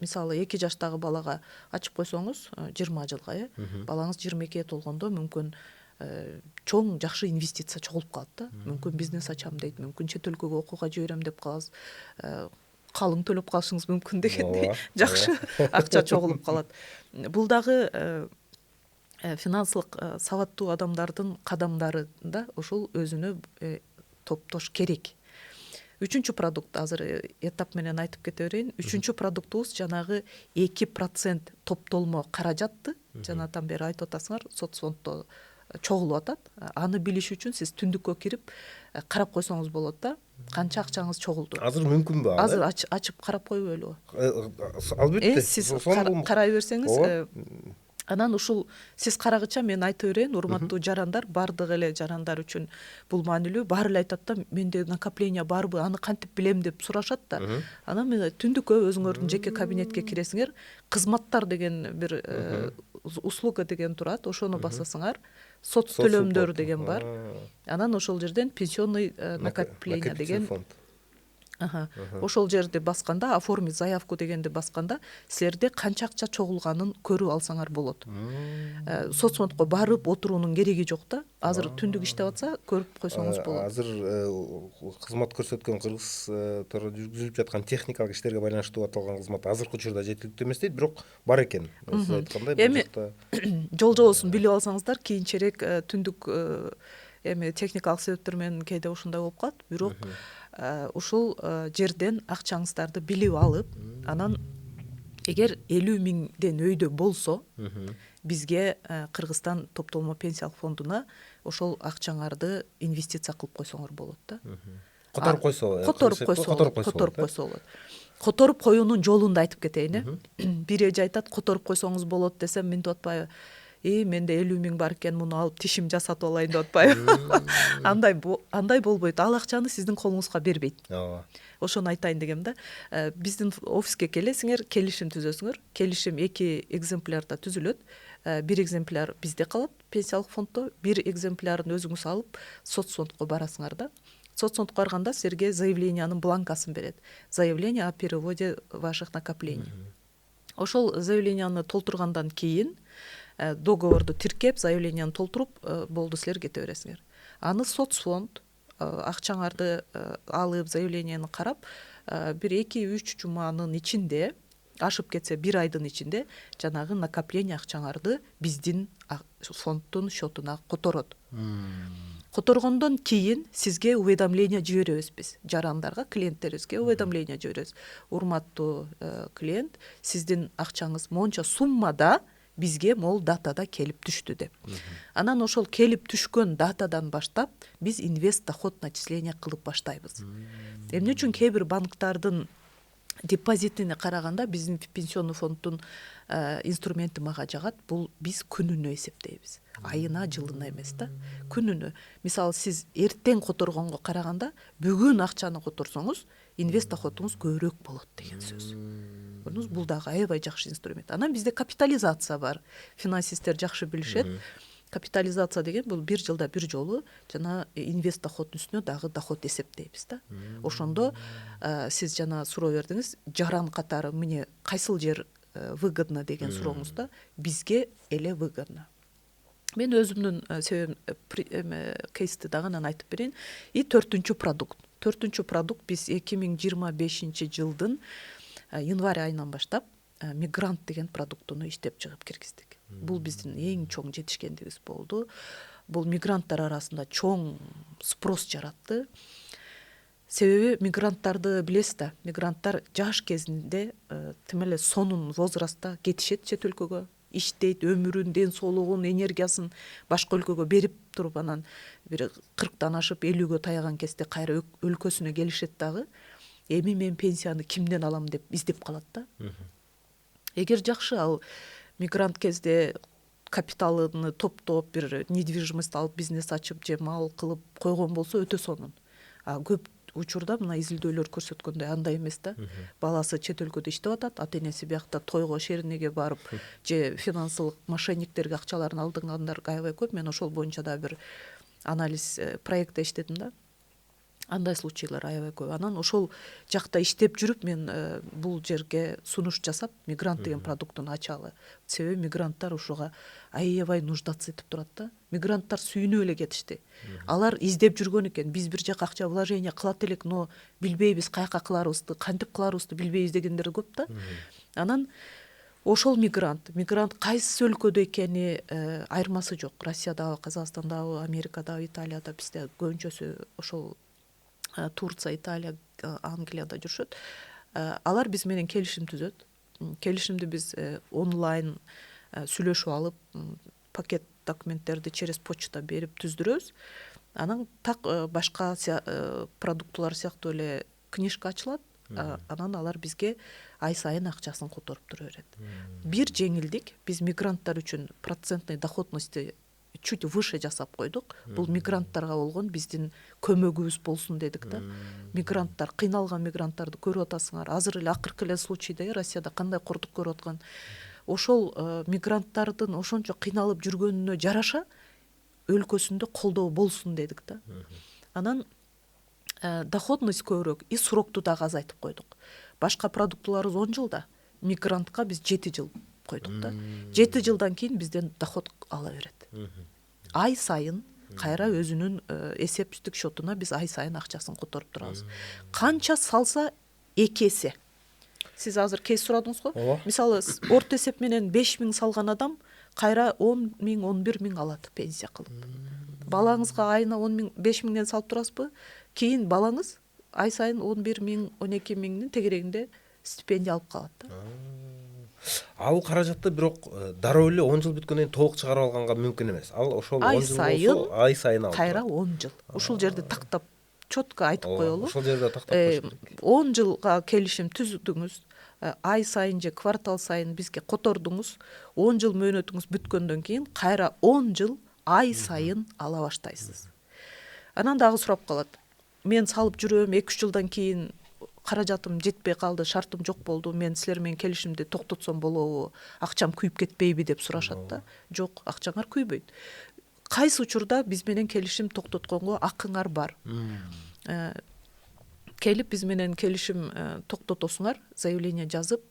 мисалы 2 жаштагы балага ачып койсоңуз 20 жылга, балаңыз 22 толгондо мүмкүн чоң жакшы инвестиция чогулуп калат да. Мүмкүн бизнес ачам дейт, мүмкүн чет өлкөгө окууга жиберем деп каласыз. Калың төлөп калышыңыз мүмкүн дегендей жакшы акча чогулуп калат. Бул дагы финансылык сабаттуу адамдардын кадамдарында ушул өзүнө топтош керек. Үчүнчү продукт азыр этап менен айтып кете берейин. Үчүнчү продуктубуз жанагы 2% топтолмо каражатты жанатан бери айтып атасыңар, соцфонддо чогулуп атат. Аны билиш үчүн сиз түндүккө кирип карап койсоңуз болот да, канча акчаңыз чогулду. Азыр мүмкүнбү? Азыр ачып карап коюп ойлобу? Албетте. Сиз карай берсеңиз, анан ушул сиз карагыча мен айта берейин, урматтуу жарандар, бардык эле жарандар үчүн бул маанилүү. Баары эле айтат да, менде накопление барбы, аны кантип билем деп сурашат да. Анан мен түндүккө өзүңөрдүн жеке кабинетке киресиңер, кызматтар деген бир услуга деген турат, ошону басасыңар, соц төлөмдөр деген бар. Анан ошол жерден пенсионный накопление деген ошол жерди басканда, оформить заявку дегенди басканда, силерде канча акча чогулганын көрүп алсаңар болот. Соцфондко барып отуруунун кереги жок да. Азыр түндүк иштеп атса көрүп койсоңуз болот. Азыр кызмат көрсөткөн кыргыз жүргүзүлүп жаткан техникалык иштерге байланыштуу аталган кызмат азыркы учурда жетиликтүү эмес дейт, бирок бар экен. Сиз айткандай бул жакта жолжобосун билип алсаңыздар, кийинчерээк түндүк эми техникалык себептер менен кээде ушундай болуп калат, бирок ушул жерден акчаңыздарды билип алып, анан эгер 50 миңден өйдө болсо, бизге Кыргызстан топтолмо пенсиялык фондуна ошол акчаңарды инвестиция кылып койсоңор болот да. Которуп койсо болот. Которуп коюунун жолун да айтып кетейин. Бир эже айтат, которуп койсоңуз болот десем, мен деп атпайбы? Менде 50 миң бар экен, муну алып тишим жасатып алайын деп атпайбы? Андай болбойт. Ал акчаны сиздин колуңузга бербейт. Ошону айтайын дегем да. Биздин офиске келесиңер, келишим түзөсүңөр. Келишим 2 экземплярда түзүлөт. Бир экземпляр бизде калат, пенсиялык фонддо, бир экземплярын өзүңүз алып соцфондко барасыңар да. Соцфондко барганда силерге заявлениянын бланкасын берет. Заявление о переводе ваших накоплений. Ошол заявленияны толтургандан кийин договорду тиркеп, заявленияны толтуруп, болду, силер кете бересиңер. Аны соцфонд акчаңарды алып, заявленияны карап, бир 2-3 жуманын ичинде, ашып кетсе 1 айдын ичинде, жанагы накопление акчаңарды биздин фонддун счетуна которот. Которгондон кийин сизге уведомление жиберебиз биз. Жарандарга, клиенттерибизге уведомление жиберебиз. Урматтуу клиент, сиздин акчаңыз монча суммада бизге мол датада келип түштү деп. Анан ошол келип түшкөн датадан баштап биз инвест доход начисление кылып баштайбыз. Эмне үчүн кээ бир банктардын депозитине караганда биздин пенсионный фонддун инструменти мага жагат. Бул биз күнүнө эсептейбиз. Айына, жылына эмес да, күнүнө. Мисалы сиз эртең которгонго караганда бүгүн акчаны которсоңуз, инвест доходуңуз көбүрөөк болот деген сөз. Бул дагы аябай жакшы инструмент. Анан бизде капитализация бар. Финансисттер жакшы билишет. Капитализация деген бул 1 жылда 1 жолу жана инвест доход үстүнө дагы доход эсептейбиз да. Ошондо сиз жана суроо бердиңиз, жаран катары міне кайсыл жер выгодно деген сурооңузда, бизге эле выгодно. Мен өзүмдүн кейсти дагы айтып берейин. И 4-чү продукт. 4-чү продукт биз 2025 жылдын январь айынан баштап мигрант деген продуктуну иштеп чыгып киргиздик. Бул биздин эң чоң жетишкендигибиз болду. Бул мигранттар арасында чоң спрос жаратты. Себеби мигранттарды билесиз да, мигранттар жаш кезинде тим эле сонун возрастта кетишет чет өлкөгө, иштейт, өмүрүн, ден соолугун, энергиясын башка өлкөгө берип туруп, анан бир 40-тан ашып 50-гө таяган кезде кайра өлкөсүнө келишет дагы. Эми мен пенсияны кимден алам деп издеп калат да. Эгер жакшы ал мигрант кезде капиталын топтоп, бир недвижимость алып, бизнес ачып же мал кылып койгон болсо өтө сонун. Көп учурда мына изилдөөлөр көрсөткөндөй андай эмес да. Баласы чет өлкөдө иштеп атат, ата энеси биякта тойго, шеринеге барып же финансылык мошенниктерге акчаларын алдыргандар аябай көп. Мен ошол боюнча да бир анализ проектте иштедим да. Андай случайлар аябай көп. Анан ошол жакта иштеп жүрүп мен бул жерге сунуш жасап, мигрант деген продуктуну ачалы. Себеби мигранттар ушуга аябай нуждаться этип турат да. Мигранттар сүйүнүп эле кетишти. Алар издеп жүргөн экен. Биз бир жака акча вложение кылат элек, но билбейбиз каяка кыларыбызды, кантип кыларыбызды билбейбиз дегендер көп да. Анан ошол мигрант кайсы өлкөдө экени айырмасы жок. Россиядабы, Казакстандабы, Америкадабы, Италияда, бизде көбүнчөсү ошол Турция, Италия, Англияда жүрүшөт. Алар биз менен келишим түзөт. Келишимди биз онлайн сүйлөшүп алып, пакет документтерди через почта берип түздүрөбүз. Анан так башка продуктулар сыяктуу эле книжка ачылат. Анан алар бизге ай сайын акчасын которуп тура берет. Бир жеңилдик, биз мигранттар үчүн процентный доходности чуть выше жасап койдук. Бул мигранттарга болгон биздин көмөгүбүз болсун дедик да. Мигранттар, кыйналган мигранттарды көрүп атасыңар. Азыр эле акыркы эле случайда Россияда кандай кордук көрүп аткан. Ошол мигранттардын ошончо кыйналып жүргөнүнө жараша өлкөсүндө колдоо болсун дедик да. Анан доходность көбүрөөк и срокту дагы азайтып койдук. Башка продуктуларыбыз 10 жылда, мигрантка биз 7 жыл койдук да. 7 жылдан кийин бизден доход ала берет. Ай сайын кайра өзүнүн эсептик счетуна биз ай сайын акчасын которуп турабыз. Канча салса 2 эсе. Сиз азыр кейс сурадыңыз го. Мисалы, орто эсеп менен 5000 салган адам кайра 10 000, 11 000 алат пенсия кылып. Балаңызга айына 10 000, 5 000ден салып турасызбы? Кийин балаңыз ай сайын 11 000, 12 000дин тегерегинде стипендия алып калат да. Ал каражатты бирок дароо эле 10 жыл бүткөндөн кийин толук чыгарып алганга мүмкүн эмес. Ал ошол 10 жыл болсо ай сайын алып кайра 10 жыл. Ушул жерде тактап четко айтып коелу. Ошол жерде тактап коюш керек. 10 жылга келишим түздүңүз, ай сайын же квартал сайын бизге котордуңуз, 10 жыл мөөнөтүңүз бүткөндөн кийин кайра 10 жыл ай сайын ала баштайсыз. Анан дагы сурап калат. Мен салып жүрөм, 2-3 жылдан кийин каражатым жетпей калды, шартым жок болду, мен силер менен келишимди токтотсом болобу, акчам күйүп кетпейби деп сурашат да. Жок, акчаңар күйбөйт. Кайсы учурда биз менен келишим токтотконго акыңар бар. Келип биз менен келишим токтотосуңар, заявление жазып,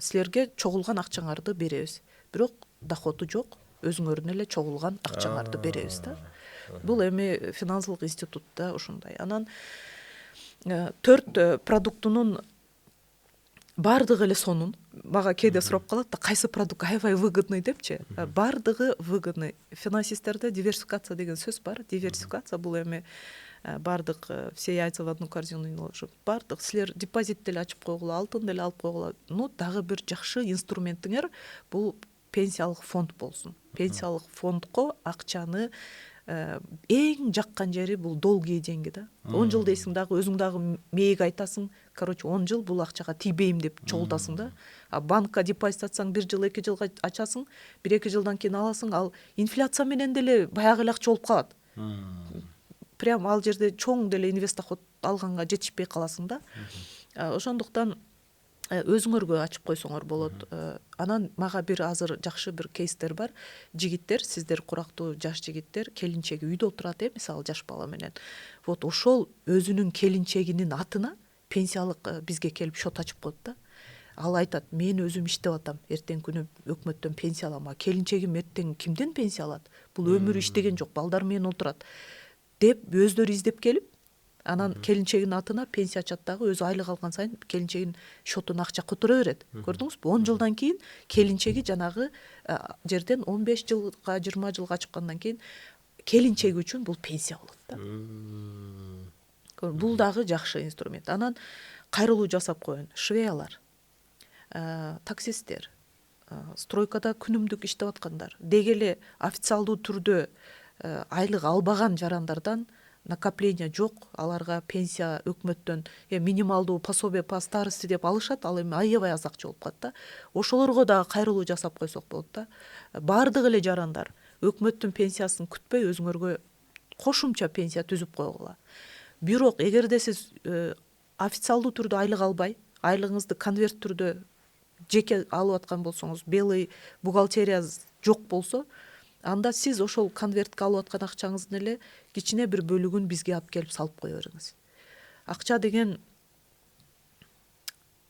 силерге чогулган акчаңарды беребиз. Бирок доходу жок, өзүңөрдүн эле чогулган акчаңарды беребиз да. Бул эми финансылык институтта ушундай. Анан 4 продуктунун бардыгы эле сонун. Мага кээде сурап калат да, кайсы продукт аябай выгодный депчи. Бардыгы выгодный. Финансисттерде диверсификация деген сөз бар. Диверсификация бул эми бардык все яйца в одну корзину не ложу. Бардык силер депозит деле ачып койгула, алтын деле алып койгула. Ну, дагы бир жакшы инструментиңер бул пенсиялык фонд болсун. Пенсиялык фондко акчаны эң жаккан жери бул долгие деньги да. 10 жыл дейсиң дагы өзүң дагы мээк айтасың. Короче, 10 жыл бул акчага тийбейм деп чогултасың да. А банкка депозит ачсаң 1 жыл, 2 жылга ачасың, 1-2 жылдан кийин аласың, ал инфляция менен деле баягы эле акча болуп калат. Прям ал жерде чоң деле инвестдоход алганга жетишпей каласың да. Ошондуктан өзүңөргө ачып койсоңор болот. Анан мага бир азыр жакшы бир кейстер бар. Жигиттер, сиздер курактуу жаш жигиттер, келинчеги үйдө отурат, мисалы жаш бала менен. Вот ошол өзүнүн келинчегинин атына пенсиялык бизге келип счет ачып коет да. Ал айтат, мен өзүм иштеп атам, эртең күнү өкмөттөн пенсия алам, келинчегим эртең кимден пенсия алат? Бул өмүрү иштеген жок, балдар менен отурат деп өздөрү издеп келип, анан келинчегинин атына пенсия ачат дагы, өзү айлык алган сайын келинчегинин счетуна акча которо берет. Көрдүңүзбү? 10 жылдан кийин келинчеги жанагы жерден 15 жылга, 20 жылга чыккандан кийин келинчеги үчүн бул пенсия болот да. Бул дагы жакшы инструмент. Анан кайрылуу жасап коюн. Швеялар, таксисттер, стройкада күнүмдүк иштеп аткандар, деги эле официалдуу түрдө айлык албаган жарандардан накопление жок, аларга пенсия өкмөттөн минималдуу пособие по старости деп алышат, ал эми аябай аз акча болуп калат да. Ошолорго дагы кайрылуу жасап койсок болот да. Бардык эле жарандар өкмөттүн пенсиясын күтпөй өзүңөргө кошумча пенсия түзүп койгула. бирок эгерде сиз официалдуу түрдө айлык албай, айлыгыңызды конверт түрдө жеке алып аткан болсоңуз, белый бухгалтерия жок болсо, анда сиз ошол конвертке алып аткан акчаңыздын эле кичине бир бөлүгүн бизге алып келип салып кое бериңиз. Акча деген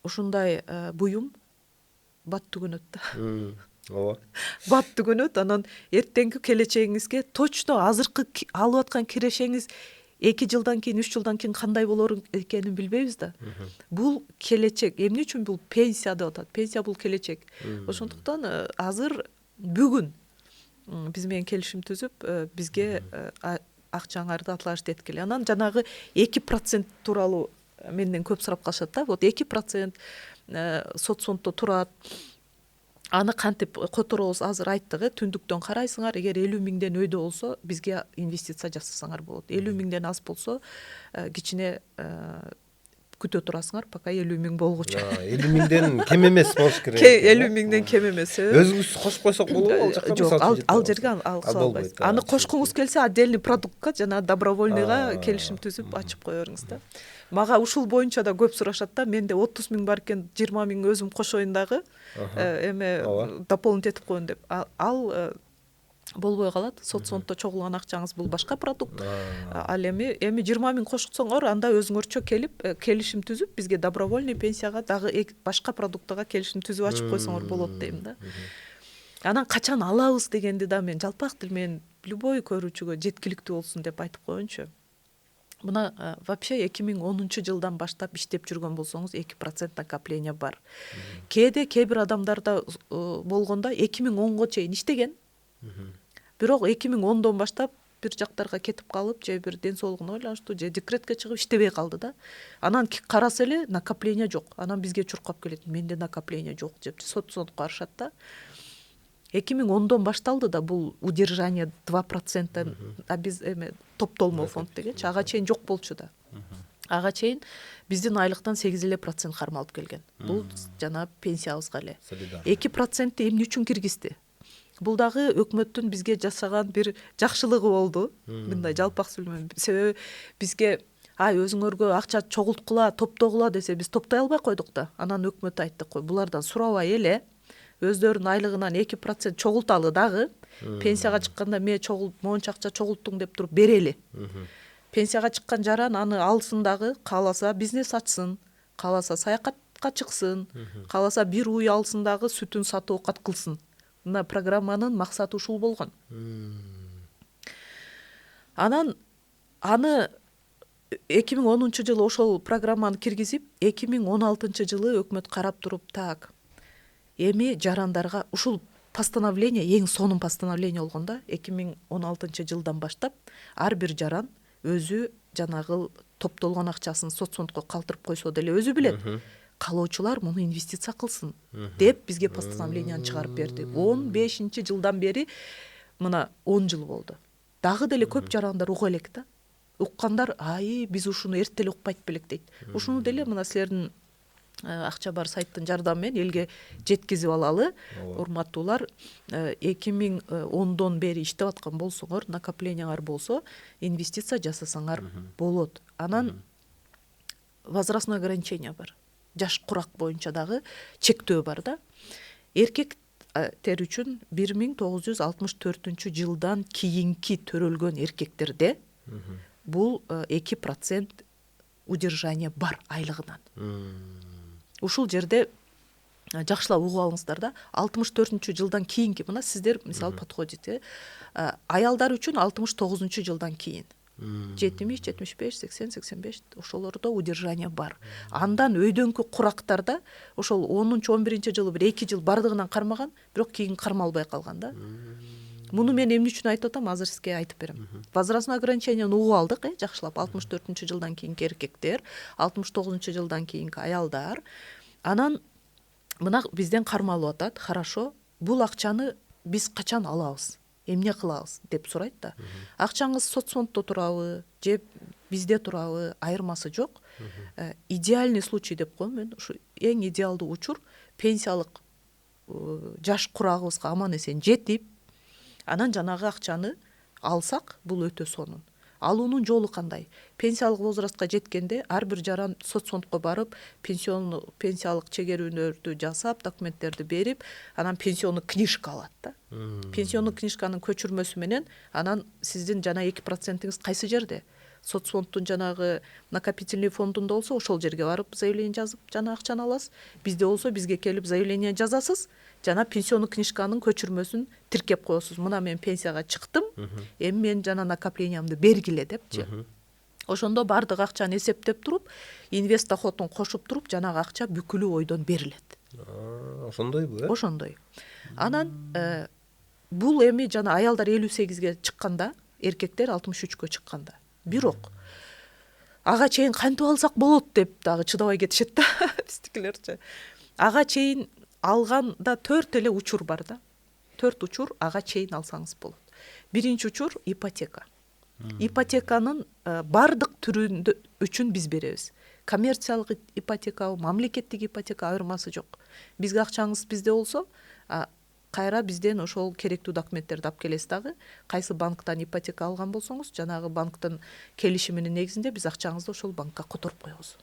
ушундай буюм, бат түгөнөт да. Ооба. Бат түгөнөт, анан эртеңки келечегиңизге точно азыркы алып аткан кирешеңиз 2 жылдан кийин, 3 жылдан кийин кандай болор экенин билбейбиз да. Бул келечек. Эмне үчүн бул пенсия деп атат? Пенсия бул келечек. Ошондуктан азыр бүгүн биз менен келишим түзүп, бизге акчаңарды отлажить эткиле. Анан жанагы 2% тууралуу менден көп сурап калышат да. Вот 2% соцфонддо турат. Аны кантип которобуз азыр айттык, түндүктөн карайсыңар, эгер 50 миңден өйдө болсо бизге инвестиция жасасаңар болот. 50 миңден аз болсо кичине күтө турасыңар, пока 50 миң болгучу. 50 миңден кем эмес болуш керек. 50 миңден кем эмес. Өзүңүз кошуп койсок болобу ал жакка? Жок, ал жерге алса албайсыз. Аны кошкуңуз келсе, отдельный продуктка жана добровольныйга келишим түзүп ачып кое бериңиз да. Мага ушул боюнча да көп сурашат да. Менде 30 миң бар экен, 20 миң өзүм кошоюн дагы, эме дополнить этип коеюн деп. Ал болбой калат. Соцфонддо чогулган акчаңыз бул башка продукт. Ал эми 20 миң кошсоңор, анда өзүңөрчө келип келишим түзүп, бизге добровольный пенсияга дагы башка продуктага келишим түзүп ачып койсоңор болот дейм да. Анан качан алабыз дегенди да мен жалпак тил менен любой көрүүчүгө жеткиликтүү болсун деп айтып коеюнчу. Мына вообще 2010 жылдан баштап иштеп жүргөн болсоңуз 2% накопление бар. Кээде кээ бир адамдарда болгондо 2010го чейин иштеген. Бирок 2010дон баштап бир жактарга кетип калып, же бир ден соолугуна байланыштуу, же декретке чыгып иштебей калды да. Анан караса эле накопление жок. Анан бизге чуркап келет. Менде накопление жок деп соцфондко барышат да. 2010дон башталды да бул удержание 2%, а биз топтолмо фонд дегенчи, ага чейин жок болчу да. Ага чейин биздин айлыктан 8% кармалып келген. Бул жана пенсиябызга эле. 2% эмне үчүн киргизди? Бул дагы өкмөттүн бизге жасаган бир жакшылыгы болду. Мындай жалпак сүйлөмөм. Себеби бизге өзүңөргө акча чогулткула, топтогула десе биз топтой албай койдук да. Анан өкмөт айтты, булардан сурабай эле өздөрүнүн айлыгынан 2% чогулталы дагы, пенсияга чыкканда монча акча чогулттуң деп туруп берели. Пенсияга чыккан жаран аны алсын дагы, кааласа бизнес ачсын, кааласа саякатка чыксын, кааласа бир уй алсын дагы, сүтүн сатып оокат кылсын. Мына программанын максаты ушул болгон. Анан аны 2010 жылы ошол программаны киргизип, 2016 жылы өкмөт карап туруп, так, эми жарандарга ушул постановление, эң сонун постановление болгон да, 2016 жылдан баштап ар бир жаран өзү жанагы топтолгон акчасын соцфондко калтырып койсо деле өзү билет. Калоочулар муну инвестиция кылсын деп бизге постановленияны чыгарып берди. 15 жылдан бери мына 10 жыл болду. Дагы деле көп жарандар уга элек да. Уккандар, биз ушуну эртеле укпайт белек дейт. Ушуну деле мына силердин акча бар сайттын жардамы менен элге жеткизип алалы. Урматтуулар, 2010дон бери иштеп аткан болсоңор, накоплениеңар болсо, инвестиция жасасаңар болот. Анан возрастной ограничение бар. Жаш курак боюнча дагы чектөө бар да. Эркектер үчүн 1964 жылдан кийинки төрөлгөн эркектерде бул 2% удержание бар айлыгынан. Ушул жерде жакшылап угуп алыңыздар да. 64 жылдан кийинки, мына сиздер мисалы подходите. Аялдар үчүн 69 жылдан кийин. 70, 75, 80, 85 ошолордо удержание бар. Андан өйдөнкү курактарда ошол 10-11 жылы бир 2 жыл бардыгынан кармаган, бирок кийин кармалбай калган да. Муну мен эмне үчүн айтып атам, азыр сизге айтып берем. Возрастной ограничениени угуп алдык, жакшылап. 64 жылдан кийинки эркектер, 69 жылдан кийинки аялдар. Анан мына бизден кармалып атат. Хорошо, бул акчаны биз качан алабыз? Эмне кылабыз деп сурайт да. Акчаңыз соцфонддо турабы, же бизде турабы, айырмасы жок. Идеальный случай деп коем мен. Ушу эң идеалдуу учур пенсиялык жаш курагыбызга аман эсен жетип, анан жанагы акчаны алсак, бул өтө сонун. алуунун жолу кандай? Пенсиялык возрастка жеткенде ар бир жаран соцфондко барып, пенсиялык чегерүүнөрдү жасап, документтерди берип, анан пенсионный книжка алат да. Пенсионный книжканын көчүрмөсү менен анан сиздин жана 2%-иңиз кайсы жерде? Соцфонддун жанагы накопительный фондунда болсо ошол жерге барып заявление жазып жана акчаны аласыз. Бизде болсо бизге келип заявление жазасыз, жана пенсионный книжканын көчүрмөсүн тиркеп коесуз. Мына мен пенсияга чыктым, эми мен жана накоплениямды бергиле депчи. Ошондо бардык акчаны эсептеп туруп, инвест доходун кошуп туруп, жанагы акча бүкүлү ойдон берилет. Ошондойбу, Ошондой. Анан бул эми жана аялдар 58-ге чыкканда, эркектер 63-кө чыкканда. Бирок ага чейин кантип алсак болот деп дагы чыдабай кетишет да биздикилерчи. Ага чейин алганда 4 эле учур бар да. 4 учур ага чейин алсаңыз болот. Биринчи учур ипотека. Ипотеканын бардык түрүндө үчүн биз беребиз. Коммерциялык ипотека, мамлекеттик ипотека айырмасы жок. Бизге акчаңыз бизде болсо, кайра бизден ошол керектүү документтерди алып келесиз дагы. Кайсы банктан ипотека алган болсоңуз, жанагы банктын келишиминин негизинде биз акчаңызды ошол банкка которуп коебуз.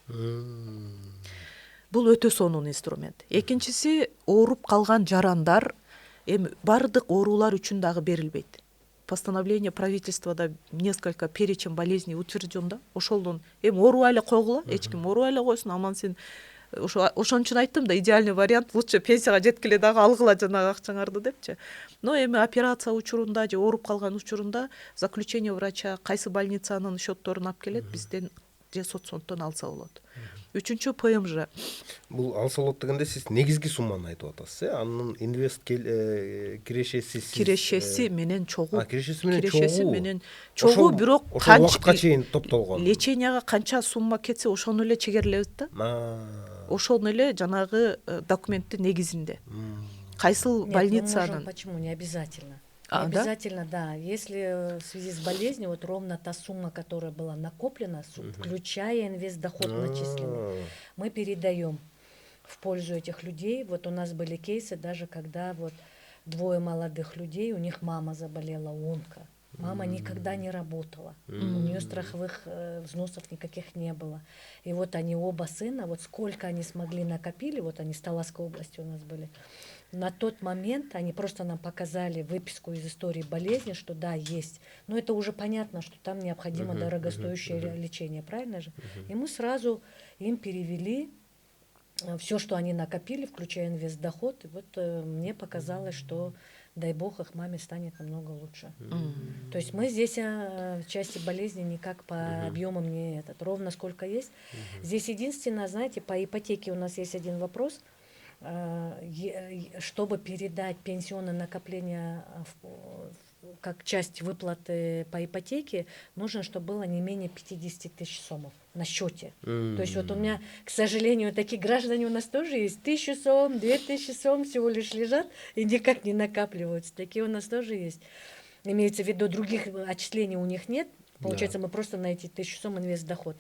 Бул өтө сонун инструмент. Экинчиси, ооруп калган жарандар, эми бардык оорулар үчүн дагы берилбейт. Постановление правительствода несколько перечень болезней утвержден да. Ошолдон эми оорубай эле койгула, эч ким оорубай эле койсун, аман сен. Ошон үчүн айттым да, идеальный вариант лучше пенсияга жеткиле дагы алгыла жанагы акчаңарды депчи. Но эми операция учурунда же ооруп калган учурунда заключение врача кайсы больницанын счетторун алып келет, бизден же соцфонддон алса болот. Үчүнчү ПМЖ. Бул алса болот дегенде сиз негизги сумманы айтып атасыз, Анын инвест кирешеси менен чогуу. Кирешеси менен чогуу, бирок ошол убакытка чейин топтолгон. Леченияга канча сумма кетсе, ошону эле чегерлебиз да. Ошону эле жанагы документтин негизинде. Кайсыл больницанын. Почему не обязательно? Не обязательно, да. Если в связи с болезнью, вот ровно та сумма, которая была накоплена, включая инвестдоход начисленный, мы передаем в пользу этих людей. Вот у нас были кейсы, даже когда вот 2 молодых людей, у них мама заболела онко. Мама никогда не работала, у нее страховых взносов никаких не было. И вот они оба сына, вот сколько они смогли накопили, вот они с Таласской области у нас были, на тот момент они просто нам показали выписку из истории болезни, что да, есть. Но это уже понятно, что там необходимо дорогостоящее лечение, правильно же? И мы сразу им перевели все, что они накопили, включая инвестдоход. И вот мне показалось, что дай бог, их маме станет намного лучше. То есть мы здесь в части болезни никак по объемам не ровно сколько есть. Здесь единственное, знаете, по ипотеке у нас есть один вопрос. Чтобы передать пенсионное накопление как часть выплаты по ипотеке, нужно, чтобы было не менее 50 тысяч сомов на счете. То есть вот у меня, к сожалению, такие граждане у нас тоже есть. 1000 сом, 2000 сом всего лишь лежат и никак не накапливаются. Такие у нас тоже есть. Имеется в виду, других отчислений у них нет. Получается, мы просто на эти 1000 сом инвестдоход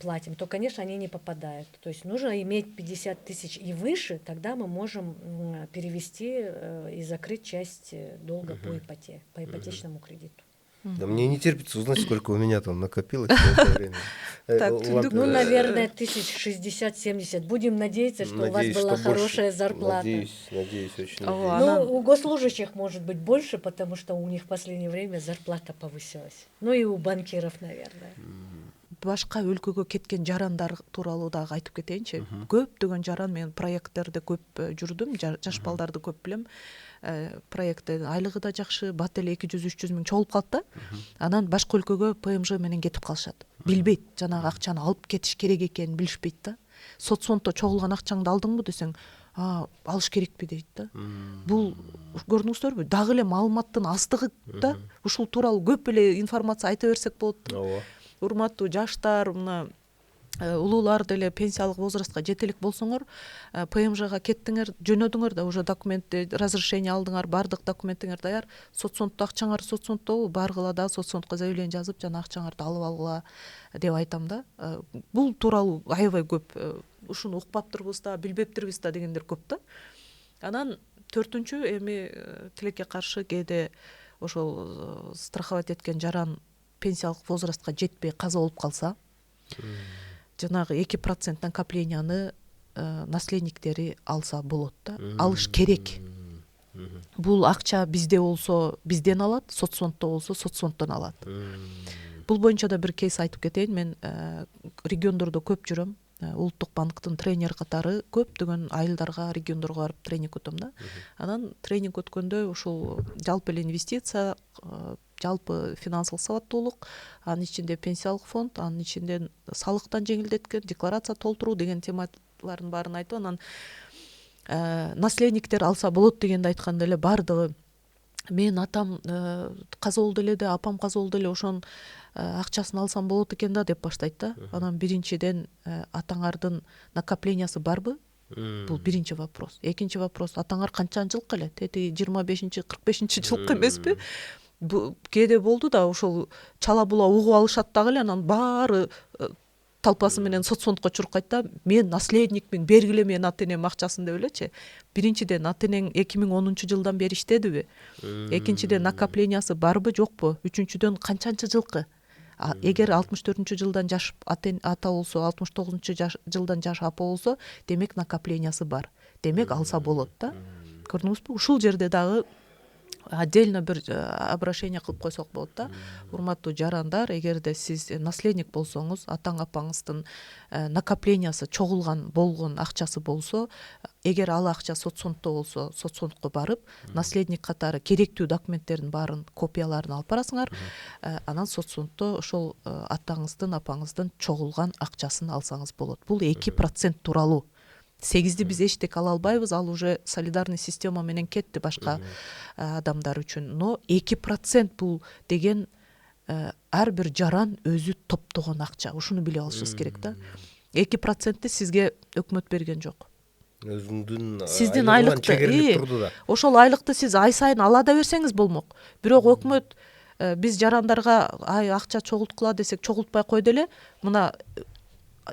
платим, то, конечно, они не попадают. То есть нужно иметь 50 тысяч и выше, тогда мы можем перевести и закрыть часть долга по ипотечному кредиту. Да мне не терпится узнать, сколько у меня там накопилось в это время. Ну, наверное, 1060-70. Будем надеяться, что у вас была хорошая зарплата. Надеюсь очень. Ну, у госслужащих может быть больше, потому что у них в последнее время зарплата повысилась. Ну и у банкиров, наверное. Башка өлкөгө кеткен жарандар тууралуу дагы айтып кетейинчи. Көптөгөн жаран, мен проекттерде көп жүрдүм, жаш балдарды көп билем. Проектте айлыгы да жакшы, бат эле 200-300 миң чогулуп калат да. Анан башка өлкөгө ПМЖ менен кетип калышат. Билбейт, жанагы акчаны алып кетиш керек экенин билишпейт да. Соцфонддо чогулган акчаңды алдыңбы десең, алыш керекпи дейт да. Бул көрдүңүздөрбү? Дагы эле маалыматтын аздыгы да. Ушул тууралуу көп эле информация айта берсек болот. Ооба. Урматтуу жаштар, мына улуулар деле пенсиялык возрастка жетелик болсоңор, ПМЖга кеттиңер, жөнөдүңөр да, уже документти, разрешение алдыңар, бардык документиңер даяр. Соцфонддо акчаңар соцфонддо баргыла да, соцфондко заявление жазып, жана акчаңарды алып алгыла деп айтам да. Бул тууралуу аябай көп ушуну укпаптырбыз да, билбептирбиз да дегендер көп да. Анан 4-эми тилекке каршы кээде ошол страховать эткен жаран пенсиялык возрастка жетпей каза болуп калса, жанагы 2% накопленияны наследниктери алса болот да, алыш керек. Бул акча бизде болсо бизден алат, соцфонддо болсо соцфонддон алат. Бул боюнча да бир кейс айтып кетейин. Мен региондордо көп жүрөм. Улуттук банктын тренер катары көптөгөн айылдарга, региондорго барып тренинг өтөм да. Анан тренинг өткөндө ушул жалпы эле инвестиция, жалпы финансылык сабаттуулук, анын ичинде пенсиялык фонд, анын ичинде салыктан жеңилдеткен, декларация толтуруу деген темалардын баарын айтып, анан наследниктер алса болот дегенди айтканда эле бардыгы мен атам каза болду эле да, апам каза болду эле, ошонун акчасын алсам болот экен да деп баштайт да. Анан биринчиден атаңардын накоплениясы барбы? Бул биринчи вопрос. Экинчи вопрос, атаңар канчанчы жылкы эле? Тети 25-45 жылкы эмеспи? Кээде болду да, ошол чала була угуп алышат дагы эле, анан баары талпасы менен соцфондко чуркайт да, мен наследникмин, бергиле менин ата энем акчасын деп элечи. Биринчиден ата энең 2010-жылдан бери иштедиби? Экинчиден накоплениясы барбы, жокпу? Үчүнчүдөн канчанчы жылкы? Эгер 64-жылдан жаш ата болсо, 69-жылдан жаш апа болсо, демек накоплениясы бар. Демек алса болот да. Көрдүңүзбү? Ушул жерде дагы отдельно бир обращение кылып койсок болот да. Урматтуу жарандар, эгерде сиз наследник болсоңуз, атаң апаңыздын накоплениясы чогулган болгон акчасы болсо, эгер ал акча соцфонддо болсо, соцфондко барып, наследник катары керектүү документтердин баарын копияларын алып барасыңар. Анан соцфонддо ошол атаңыздын, апаңыздын чогулган акчасын алсаңыз болот. Бул 2% тууралуу. 8-ди биз эчтеке ала албайбыз, ал уже солидарный система менен кетти башка адамдар үчүн. Но 2% бул деген ар бир жаран өзү топтогон акча. Ушуну билип алышыбыз керек да. 2%ти сизге өкмөт берген жок. Өзүңдүн Сиздин айлыкты чегерилип турду да. Ошол айлыкты сиз ай сайын ала да берсеңиз болмок. Бирок өкмөт биз жарандарга ай акча чогулткула десек чогултпай койду эле. Мына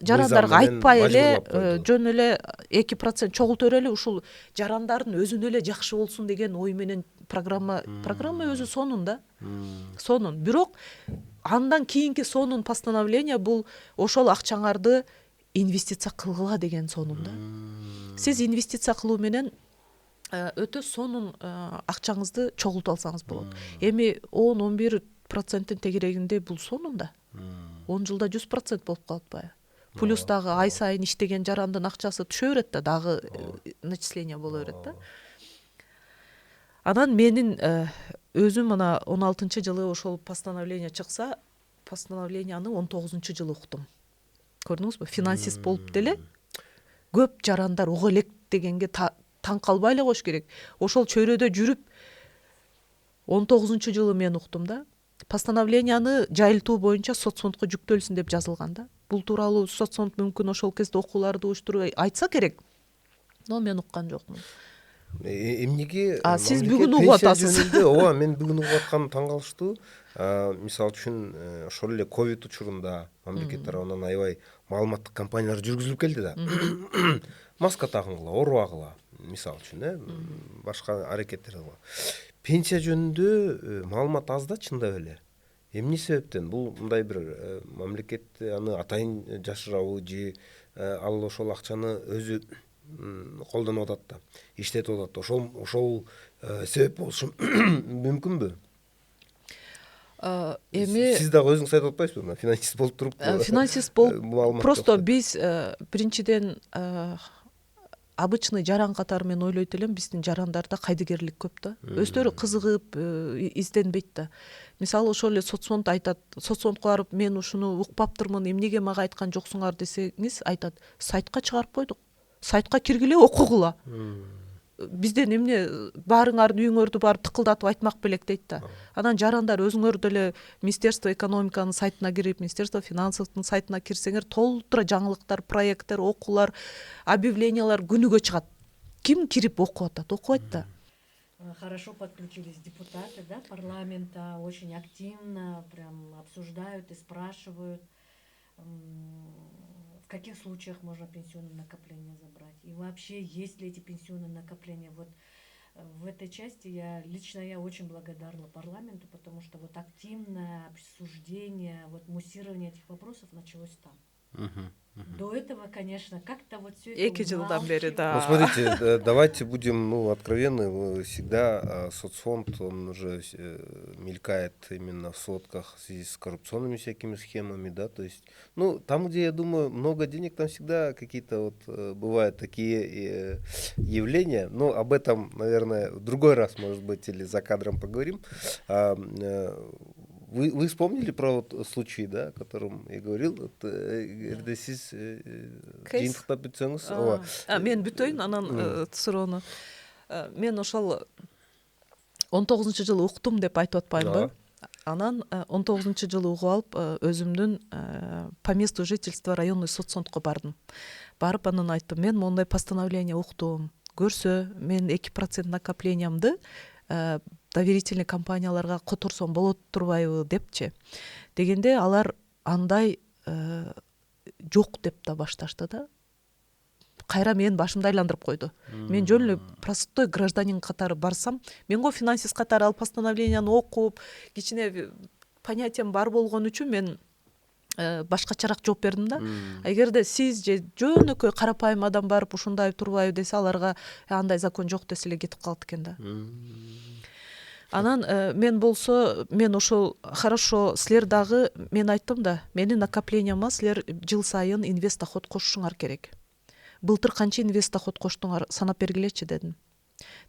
жарандарга айтпай эле жөн эле 2% чогулта берели, ушул жарандардын өзүнө эле жакшы болсун деген ой менен программа өзү сонун да. Сонун. Бирок андан кийинки сонун постановление бул ошол акчаңарды инвестиция кылгыла деген сонун да. Сиз инвестиция кылуу менен өтө сонун акчаңызды чогултуп алсаңыз болот. Эми 10-11%-тин тегерегинде бул сонун да. 10 жылда 100% болуп калат атпайбы? Плюс дагы ай сайын иштеген жарандын акчасы түшө берет да, дагы начисление боло берет да. Анан менин өзүм мына 16-жылы ошол постановление чыкса, постановленияны 19-жылы уктум. Көрдүңүзбү? Финансист болуп деле көп жарандар уга элек дегенге таң калбай эле коюш керек. Ошол чөйрөдө жүрүп 19-жылы мен уктум да. Постановленияны жайылтуу боюнча соцфондко жүктөлсүн деп жазылган да. Бул тууралуу соцфонд мүмкүн ошол кезде окууларды уюштуруп айтса керек. Но мен уккан жокмун. Эмнеге сиз бүгүн угуп атасыз? Ооба, мен бүгүн угуп атканым таң калыштуу. Мисалы үчүн ошол эле ковид учурунда мамлекет тарабынан аябай маалыматтык кампаниялар жүргүзүлүп келди да. Маска тагынгыла, оорубагыла, мисалы үчүн, башка аракеттер кылгыла. Пенсия жөнүндө маалымат аз да, чындап эле. Эмне себептен? Бул мындай бир мамлекет аны атайын жашырабы же ал ошол акчаны өзү колдонуп атат да, иштетип атат да. Ошол себеп болушу мүмкүнбү? Эми сиз дагы өзүңүз айтып атпайсызбы? Финансист болуп туруп. Финансист болуп просто биз биринчиден обычный жаран катары мен ойлойт элем, биздин жарандарда кайдыгерлик көп да. Өздөрү кызыгып изденбейт да. Мисалы ошол эле соцфонд айтат, соцфондко барып мен ушуну укпаптырмын, эмнеге мага айткан жоксуңар десеңиз, айтат, сайтка чыгарып койдук. Сайтка киргиле, окугула. Бизден эмне баарыңарды үйүңөрдү барып тыкылдатып айтмак белек дейт да. Анан жарандар өзүңөр деле Министерство экономиканын сайтына кирип, Министерство финансовдун сайтына кирсеңер, толтура жаңылыктар, проекттер, окуулар, объявлениялар күнүгө чыгат. Ким кирип окуп атат? Окубайт да. Хорошо подключились депутаты, да, парламента, очень активно прям обсуждают и спрашивают, в каких случаях можно пенсионное накопление забрать. И вообще, есть ли эти пенсионные накопления. Вот в этой части я очень благодарна парламенту, потому что вот активное обсуждение, вот муссирование этих вопросов началось там. До этого, конечно, как-то вот все это 2 жылдан бери, умалчивалось. да. Ну, смотрите, давайте будем откровенны. Всегда соцфонд, он уже мелькает именно в сводках в связи с коррупционными всякими схемами, да, то есть, ну, там, где, я думаю, много денег, там всегда какие-то вот бывают такие явления. Ну, об этом, наверное, в другой раз, может быть, или за кадром поговорим. Вы вспомнили про вот случай, да, о котором я говорил? Ерде сиз Кейс. жыйынтыктап бүтсөңүз, Мен бүтөйүн анан суроону. Мен ошол 19-жылы уктум деп айтып атпаймынбы? Анан 19-жылы угуп алып өзүмдүн по месту жительства районный соцфондко бардым. Барып анан айттым, мен моундай постановление уктум. Көрсө, мен 2% накоплениямды доверительный компанияларга которсом болот турбайбы депчи. Дегенде алар андай жок деп да башташты да. Кайра мен башымды айландырып койду. Мен жөн эле простой гражданин катары барсам, мен го финансист катары ал постановленияны окуп, кичине понятием бар болгон үчүн мен башкачараак жооп бердим да. Эгерде сиз же жөнөкөй карапайым адам барып ушундай турбайбы десе, аларга андай закон жок десе эле кетип калат экен да. Анан мен болсо, мен ошол хорошо, силер дагы, мен айттым да, менин накопленияма силер жыл сайын инвест доход кошушуңар керек. Былтыр канча инвест доход коштуңар, санап бергилечи дедим.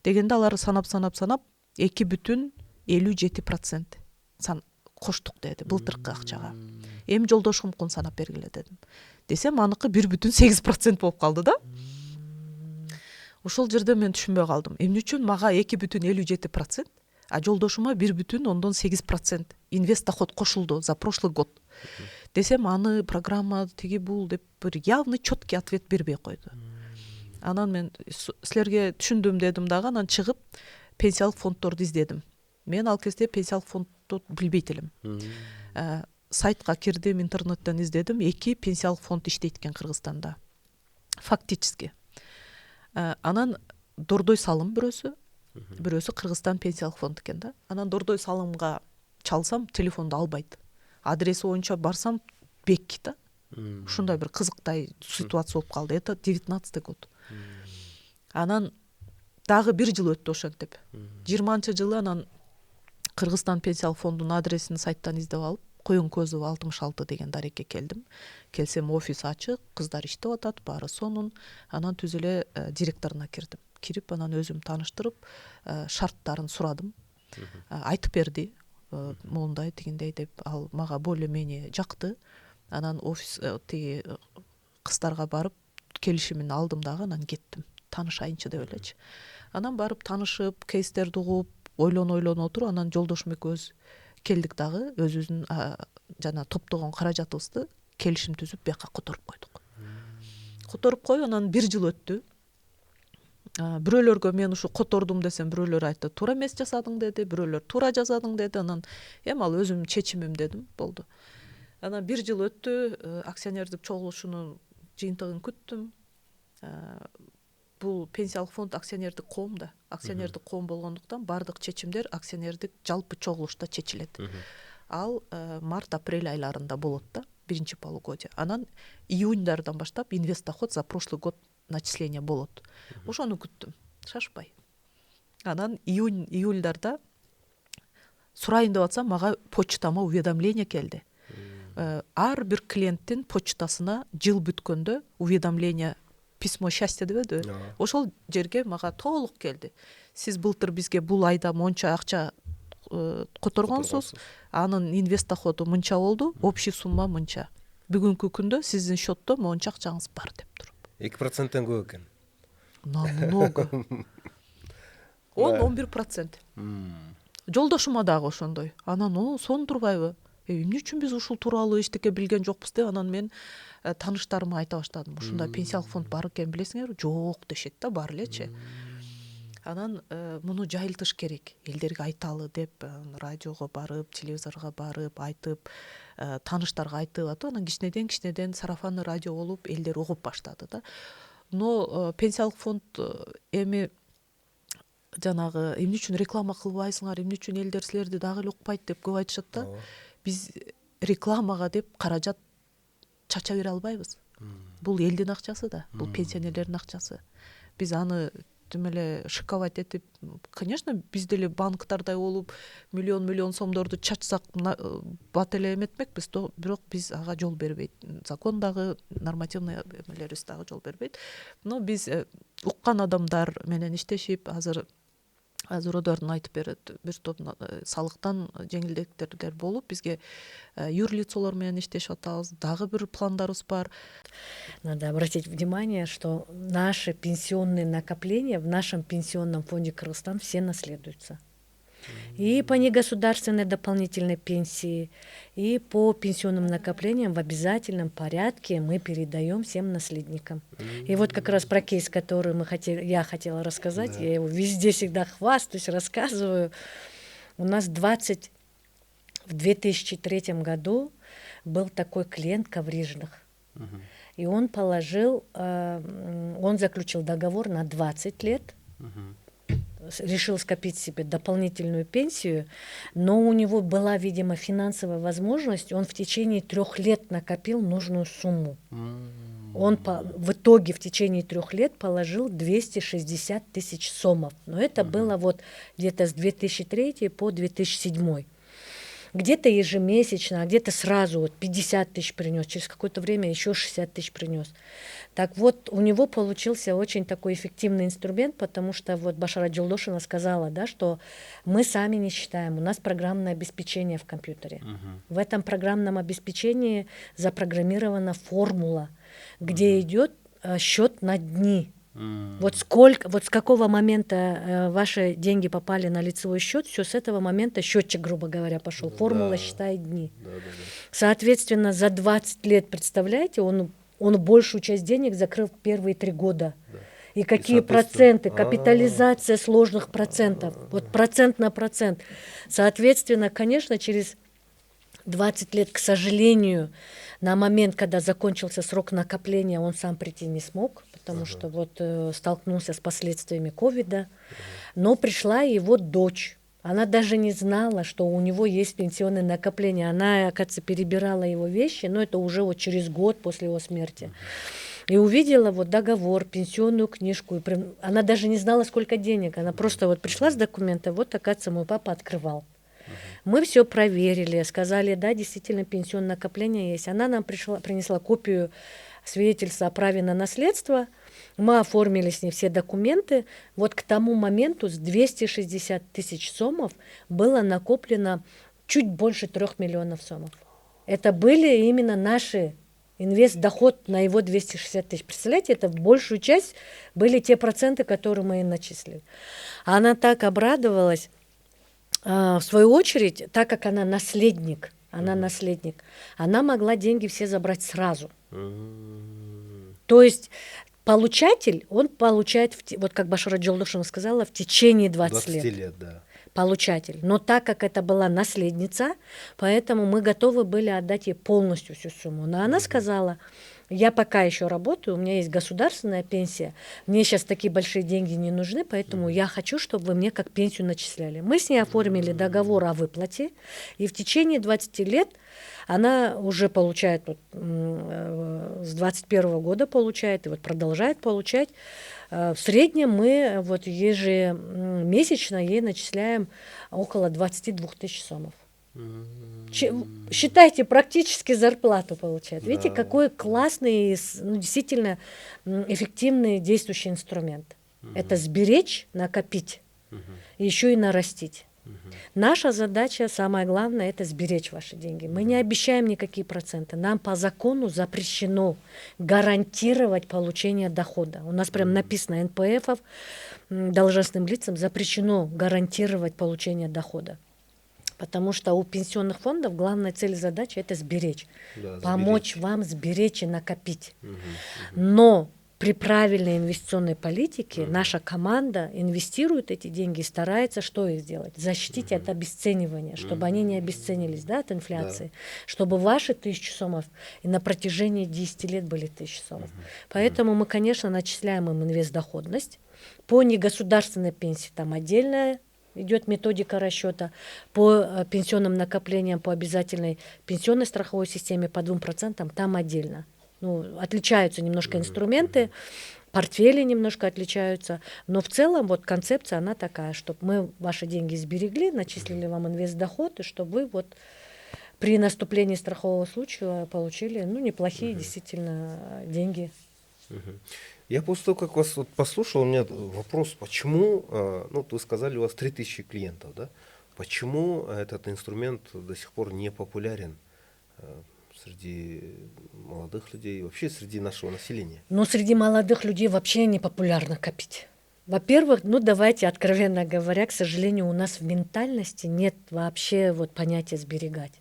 Дегенде алар санап 2,57% коштук деди былтыркы акчага. Эми жолдошумкун санап бергиле дедим. Десем аныкы 1,8% болуп калды да. Ошол жерде мен түшүнбөй калдым. Эмне үчүн мага 2,57%, а жолдошума 1,8% инвест доход кошулду за прошлый год. Десем аны программа тиги бул деп бир явный четкий ответ бербей койду. Анан мен силерге түшүндүм дедим дагы, анан чыгып пенсиялык фонддорду издедим. Мен ал кезде пенсиялык фондду билбейт элем. Сайтка кирдим, интернеттен издедим, 2 пенсиялык фонд иштейт экен Кыргызстанда. Фактически. Анан Дордой салым бирөөсү Кыргызстан пенсиялык фонд экен да. Анан Дордой салымга чалсам телефонду албайт. Адреси боюнча барсам бек да. Ушундай бир кызыктай ситуация болуп калды. Это 19-й год. Анан дагы 1 жыл өттү ошентип. 20-жылы анан Кыргызстан пенсиялык фондунун адресин сайттан издеп алып, Коюн Көзү 66 деген дарекке келдим. Келсем офис ачык, кыздар иштеп атат, баары сонун. Анан түз эле директоруна кирдим. Кирип анан өзүм тааныштырып, шарттарын сурадым. Айтып берди. Моундай тигиндей деп, ал мага более-менее жакты. Анан офис тиги кыздарга барып келишимин алдым дагы, анан кеттим. Таанышайынчы деп элечи. Анан барып таанышып, кейстерди угуп, ойлоно отуруп, анан жолдошум экөөбүз келдик дагы, өзүбүздүн жана топтогон каражатыбызды келишим түзүп бияка которуп койдук. Которуп коюп анан 1 жыл өттү. Бирөөлөргө мен ушу котордум десем, бирөөлөр айтты, туура эмес жасадың деди, бирөөлөр туура жасадың деди. Анан эми ал өзүмдүн чечимим дедим, болду. Анан 1 жыл өттү, акционердик чогулушунун жыйынтыгын күттүм. Бул пенсиялык фонд акционердик коом да. Акционердик коом болгондуктан бардык чечимдер акционердик жалпы чогулушта чечилет. Ал март-апрель айларында болот да, 1-чи полугодие. Анан июньдардан баштап инвест доход за прошлый год начисление болот. Ошону күттүм, шашпай. Анан июльдарда сурайын деп атсам, мага почтама уведомление келди. Ар бир клиенттин почтасына жыл бүткөндө уведомление, письмо счастья дебеди? Ошол жерге мага толук келди. Сиз былтыр бизге бул айда монча акча которгонсуз, анын инвест доходу мынча болду, общий сумма мынча. Бүгүнкү күндө сиздин счетто монча акчаңыз бар деп туруп. 2%-тен көп экен. Намного. 10-11%. Жолдошума дагы ошондой. Анан сон турбайбы? Эмне үчүн биз ушул тууралуу эчтеке билген жокпуз деп, анан мен тааныштарыма айта баштадым. Ушундай пенсиялык фонд бар экен билесиңерби? Жок дешет да, бар элечи. Анан муну жайылтыш керек, элдерге айталы деп, радиого барып, телевизорго барып, айтып, тааныштарга айтып атып, анан кичинеден сарафанный радио болуп, элдер угуп баштады да. Но пенсиялык фонд эми жанагы эмне үчүн реклама кылбайсыңар, эмне үчүн элдер силерди дагы эле укпайт деп көп айтышат да. Биз рекламага деп каражат чача бере албайбыз. Бул элдин акчасы да, бул пенсионерлердин акчасы. Биз аны тим эле шиковать этип, конечно, биз деле банктардай болуп миллион сомдорду чачсак бат эле эметмекпиз, бирок биз ага жол бербейт. Закон дагы, нормативный эмелерибиз дагы жол бербейт. Но биз уккан адамдар менен иштешип, азыр Уродордун айтып берет, бир топ салыктан жеңилдетүүлөр болуп, бизге юрлицолор менен иштешип атабыз. Дагы бир пландарыбыз бар. Надо обратить внимание, что наши пенсионные накопления в нашем пенсионном фонде Кыргызстан все наследуются. И по негосударственной дополнительной пенсии, и по пенсионным накоплениям в обязательном порядке мы передаем всем наследникам. И вот как раз про кейс, который я хотела рассказать, я его везде всегда хвастаюсь, рассказываю. У нас в 2003 году был такой клиент Коврижных. И он заключил договор на 20 лет, решил скопить себе дополнительную пенсию, но у него была, видимо, финансовая возможность, он в течение 3 лет накопил нужную сумму. Он в итоге в течение 3 лет положил 260 тысяч сомов. Но это было вот где-то с 2003 по 2007. Где-то ежемесячно, а где-то сразу вот 50 тысяч принес, через какое-то время еще 60 тысяч принес. Так вот, у него получился очень такой эффективный инструмент, потому что вот Башара Жолдошевна сказала, да, что мы сами не считаем, у нас программное обеспечение в компьютере. В этом программном обеспечении запрограммирована формула, где идет счет на дни. Вот с какого момента ваши деньги попали на лицевой счет, все с этого момента счетчик, грубо говоря, пошел. Формула считает дни. Соответственно, за 20 лет, представляете, он большую часть денег закрыл в первые 3 года. И какие проценты, капитализация сложных процентов, вот процент на процент. Соответственно, конечно, через 20 лет, к сожалению, на момент, когда закончился срок накопления, он сам прийти не смог, потому что вот столкнулся с последствиями ковида. Но пришла его дочь. Она даже не знала, что у него есть пенсионное накопление. Она, оказывается, перебирала его вещи, но это уже вот через год после его смерти. И увидела вот договор, пенсионную книжку. Она даже не знала, сколько денег. Она просто вот пришла с документом, вот, оказывается, мой папа открывал. Мы все проверили, сказали, да, действительно, пенсионное накопление есть. Она нам принесла копию свидетельства о праве на наследство. Мы оформили с ней все документы. Вот к тому моменту с 260 тысяч сомов было накоплено чуть больше 3 миллионов сомов. Это были именно наши инвест-доход на его 260 тысяч. Представляете, это в большую часть были те проценты, которые мы ей начислили. Она так обрадовалась. В свою очередь, так как она наследник, она могла деньги все забрать сразу. То есть получатель, он получает, вот как Башара Жолдошевна сказала, в течение 20 лет. Да. Получатель. Но так как это была наследница, поэтому мы готовы были отдать ей полностью всю сумму. Но она сказала, я пока еще работаю, у меня есть государственная пенсия, мне сейчас такие большие деньги не нужны, поэтому я хочу, чтобы вы мне как пенсию начисляли. Мы с ней оформили договор о выплате, и в течение 20 лет она уже получает, вот, с 21 года получает, и вот продолжает получать. В среднем мы вот ежемесячно ей начисляем около 22 тысяч сомов. Считайте, практически зарплату получает. Видите, какой классный, действительно эффективный действующий инструмент. Это сберечь, накопить, еще и нарастить. Наша задача, самое главное, это сберечь ваши деньги. Мы не обещаем никакие проценты. Нам по закону запрещено гарантировать получение дохода. У нас прям написано, НПФов, должностным лицам запрещено гарантировать получение дохода. Потому что у пенсионных фондов главная цель и задача – это сберечь. Помочь вам сберечь и накопить. Но при правильной инвестиционной политике наша команда инвестирует эти деньги и старается что их сделать? Защитить от обесценивания, чтобы они не обесценились, да, от инфляции, чтобы ваши 1000 сомов и на протяжении 10 лет были 1000 сомов. Поэтому мы, конечно, начисляем им инвестдоходность. По негосударственной пенсии там отдельная идет методика расчета, по пенсионным накоплениям, по обязательной пенсионной страховой системе по 2% там отдельно. Ну, отличаются немножко инструменты, портфели немножко отличаются, но в целом вот концепция она такая, чтобы мы ваши деньги сберегли, начислили вам инвестдоход, и чтобы вы вот при наступлении страхового случая получили ну, неплохие действительно деньги. Я после того, как вас вот послушал, у меня вопрос, почему, ну, вы сказали, у вас 3000 клиентов, да? Почему этот инструмент до сих пор не популярен среди молодых людей, вообще среди нашего населения? Но среди молодых людей вообще не популярно копить. Во-первых, ну давайте откровенно говоря, к сожалению, у нас в ментальности нет вообще вот понятия сберегать.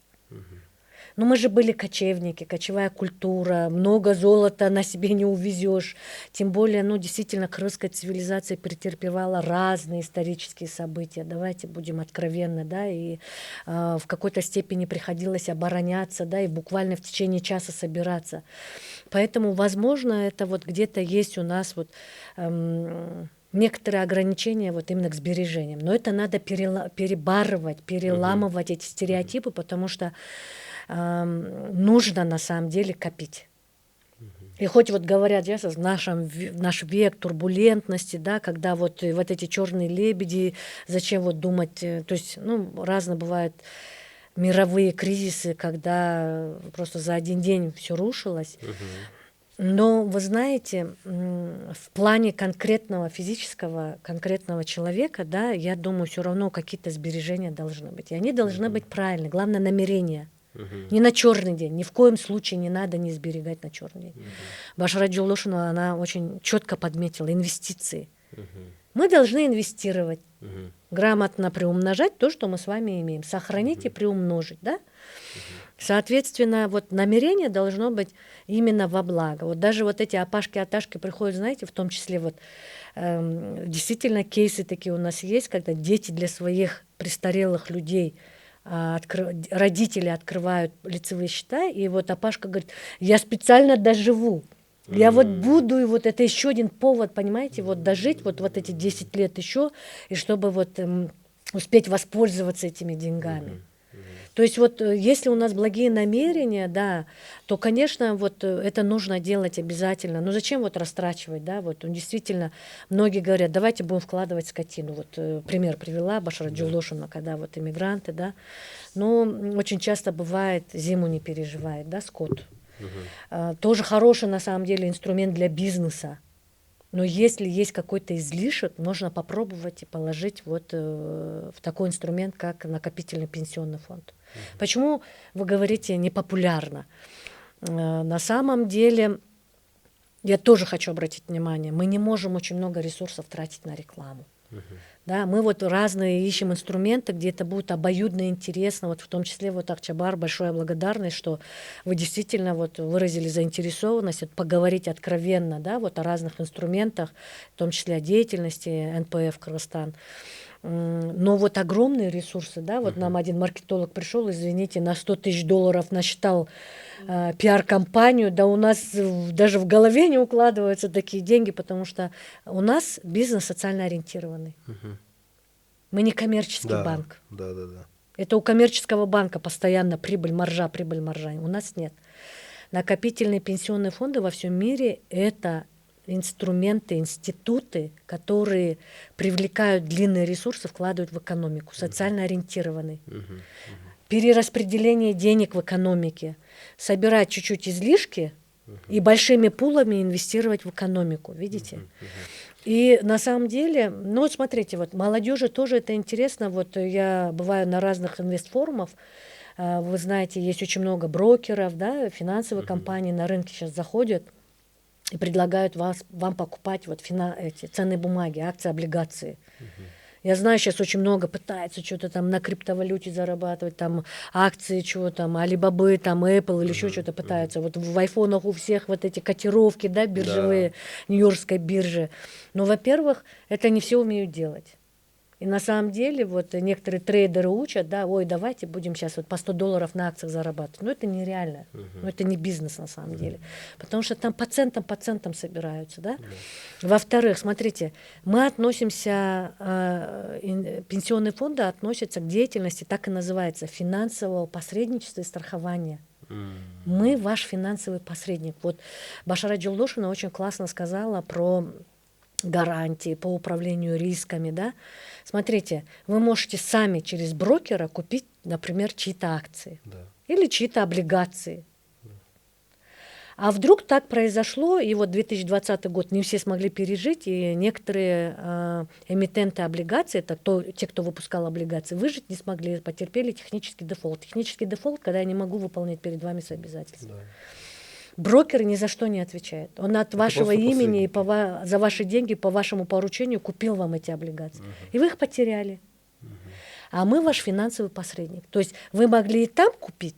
Ну мы же были кочевники, кочевая культура, много золота на себе не увезешь. Тем более, ну действительно, крымская цивилизация претерпевала разные исторические события. Давайте будем откровенны, да, и в какой-то степени приходилось обороняться, да, и буквально в течение часа собираться. Поэтому, возможно, это вот где-то есть у нас вот некоторые ограничения вот именно к сбережениям. Но это надо перебарывать, переламывать эти стереотипы, потому что нужно на самом деле копить. И хоть вот говорят, наш век турбулентности, да, когда вот эти черные лебеди, зачем вот думать, то есть, ну, разно бывают мировые кризисы, когда просто за один день все рушилось. Но вы знаете, в плане конкретного физического, конкретного человека, да, я думаю, все равно какие-то сбережения должны быть. И они должны быть правильные. Главное намерение. Не на черный день. Ни в коем случае не надо не сберегать на черный день. Башара Джулошина, она очень четко подметила инвестиции. Мы должны инвестировать, грамотно приумножать то, что мы с вами имеем, сохранить и приумножить, да? Соответственно, вот намерение должно быть именно во благо. Вот даже вот эти опашки-аташки приходят, знаете, в том числе вот действительно кейсы такие у нас есть, когда дети для своих престарелых людей родители открывают лицевые счета, и вот опашка говорит, я специально доживу. Я вот буду, и вот это еще один повод, понимаете, вот дожить вот эти 10 лет еще, и чтобы вот успеть воспользоваться этими деньгами. То есть вот если у нас благие намерения, да, то, конечно, вот это нужно делать обязательно. Но зачем вот растрачивать, да, вот действительно, многие говорят, давайте будем вкладывать в скотину. Вот пример привела Башара Джулошина, когда вот иммигранты, да, но очень часто бывает, зиму не переживает, да, скот. Тоже хороший, на самом деле, инструмент для бизнеса. Но если есть какой-то излишек, можно попробовать и положить вот в такой инструмент, как накопительный пенсионный фонд. Почему, вы говорите, непопулярно? На самом деле, я тоже хочу обратить внимание, мы не можем очень много ресурсов тратить на рекламу. Да, мы вот разные ищем инструменты, где это будет обоюдно интересно, вот в том числе вот Акчабар, большая благодарность, что вы действительно вот выразили заинтересованность вот, поговорить откровенно, да, вот о разных инструментах, в том числе о деятельности НПФ Кыргызстан. Но вот огромные ресурсы, да, вот нам один маркетолог пришел, извините, на $100 000 насчитал пиар-компанию, да у нас даже в голове не укладываются такие деньги, потому что у нас бизнес социально ориентированный. Мы не коммерческий банк. Да. Это у коммерческого банка постоянно прибыль, маржа. У нас нет. Накопительные пенсионные фонды во всем мире – это инструменты, институты, которые привлекают длинные ресурсы, вкладывают в экономику, социально ориентированные. Перераспределение денег в экономике, собирать чуть-чуть излишки и большими пулами инвестировать в экономику, видите? И на самом деле, ну вот смотрите, вот молодежи тоже это интересно, вот я бываю на разных инвестфорумах, вы знаете, есть очень много брокеров, да, финансовые компании на рынке сейчас заходят и предлагают вам покупать вот эти ценные бумаги, акции, облигации. Я знаю, сейчас очень много пытаются что-то там на криптовалюте зарабатывать, там акции, чего там, Alibaba, там Apple или еще что-то пытаются. Вот в айфонах у всех вот эти котировки, да, биржевые, Нью-Йоркской биржи. Но, во-первых, это не все умеют делать. И на самом деле вот некоторые трейдеры учат, да, ой, давайте будем сейчас вот по $100 на акциях зарабатывать. Но это нереально, но это не бизнес на самом деле. Потому что там по центам собираются, да. Во-вторых, смотрите, мы относимся, пенсионные фонды относятся к деятельности, так и называется, финансового посредничества и страхования. Мы ваш финансовый посредник. Вот Башара Джолдошина очень классно сказала про гарантии по управлению рисками, да. Смотрите, вы можете сами через брокера купить, например, чьи-то акции или чьи-то облигации. А вдруг так произошло, и вот 2020 год не все смогли пережить, и некоторые эмитенты облигаций, это те, кто выпускал облигации, выжить не смогли, потерпели технический дефолт. Технический дефолт, когда я не могу выполнять перед вами свои обязательства. Брокер ни за что не отвечает. Он от вашего имени и за ваши деньги, по вашему поручению купил вам эти облигации. И вы их потеряли. А мы ваш финансовый посредник. То есть вы могли и там купить,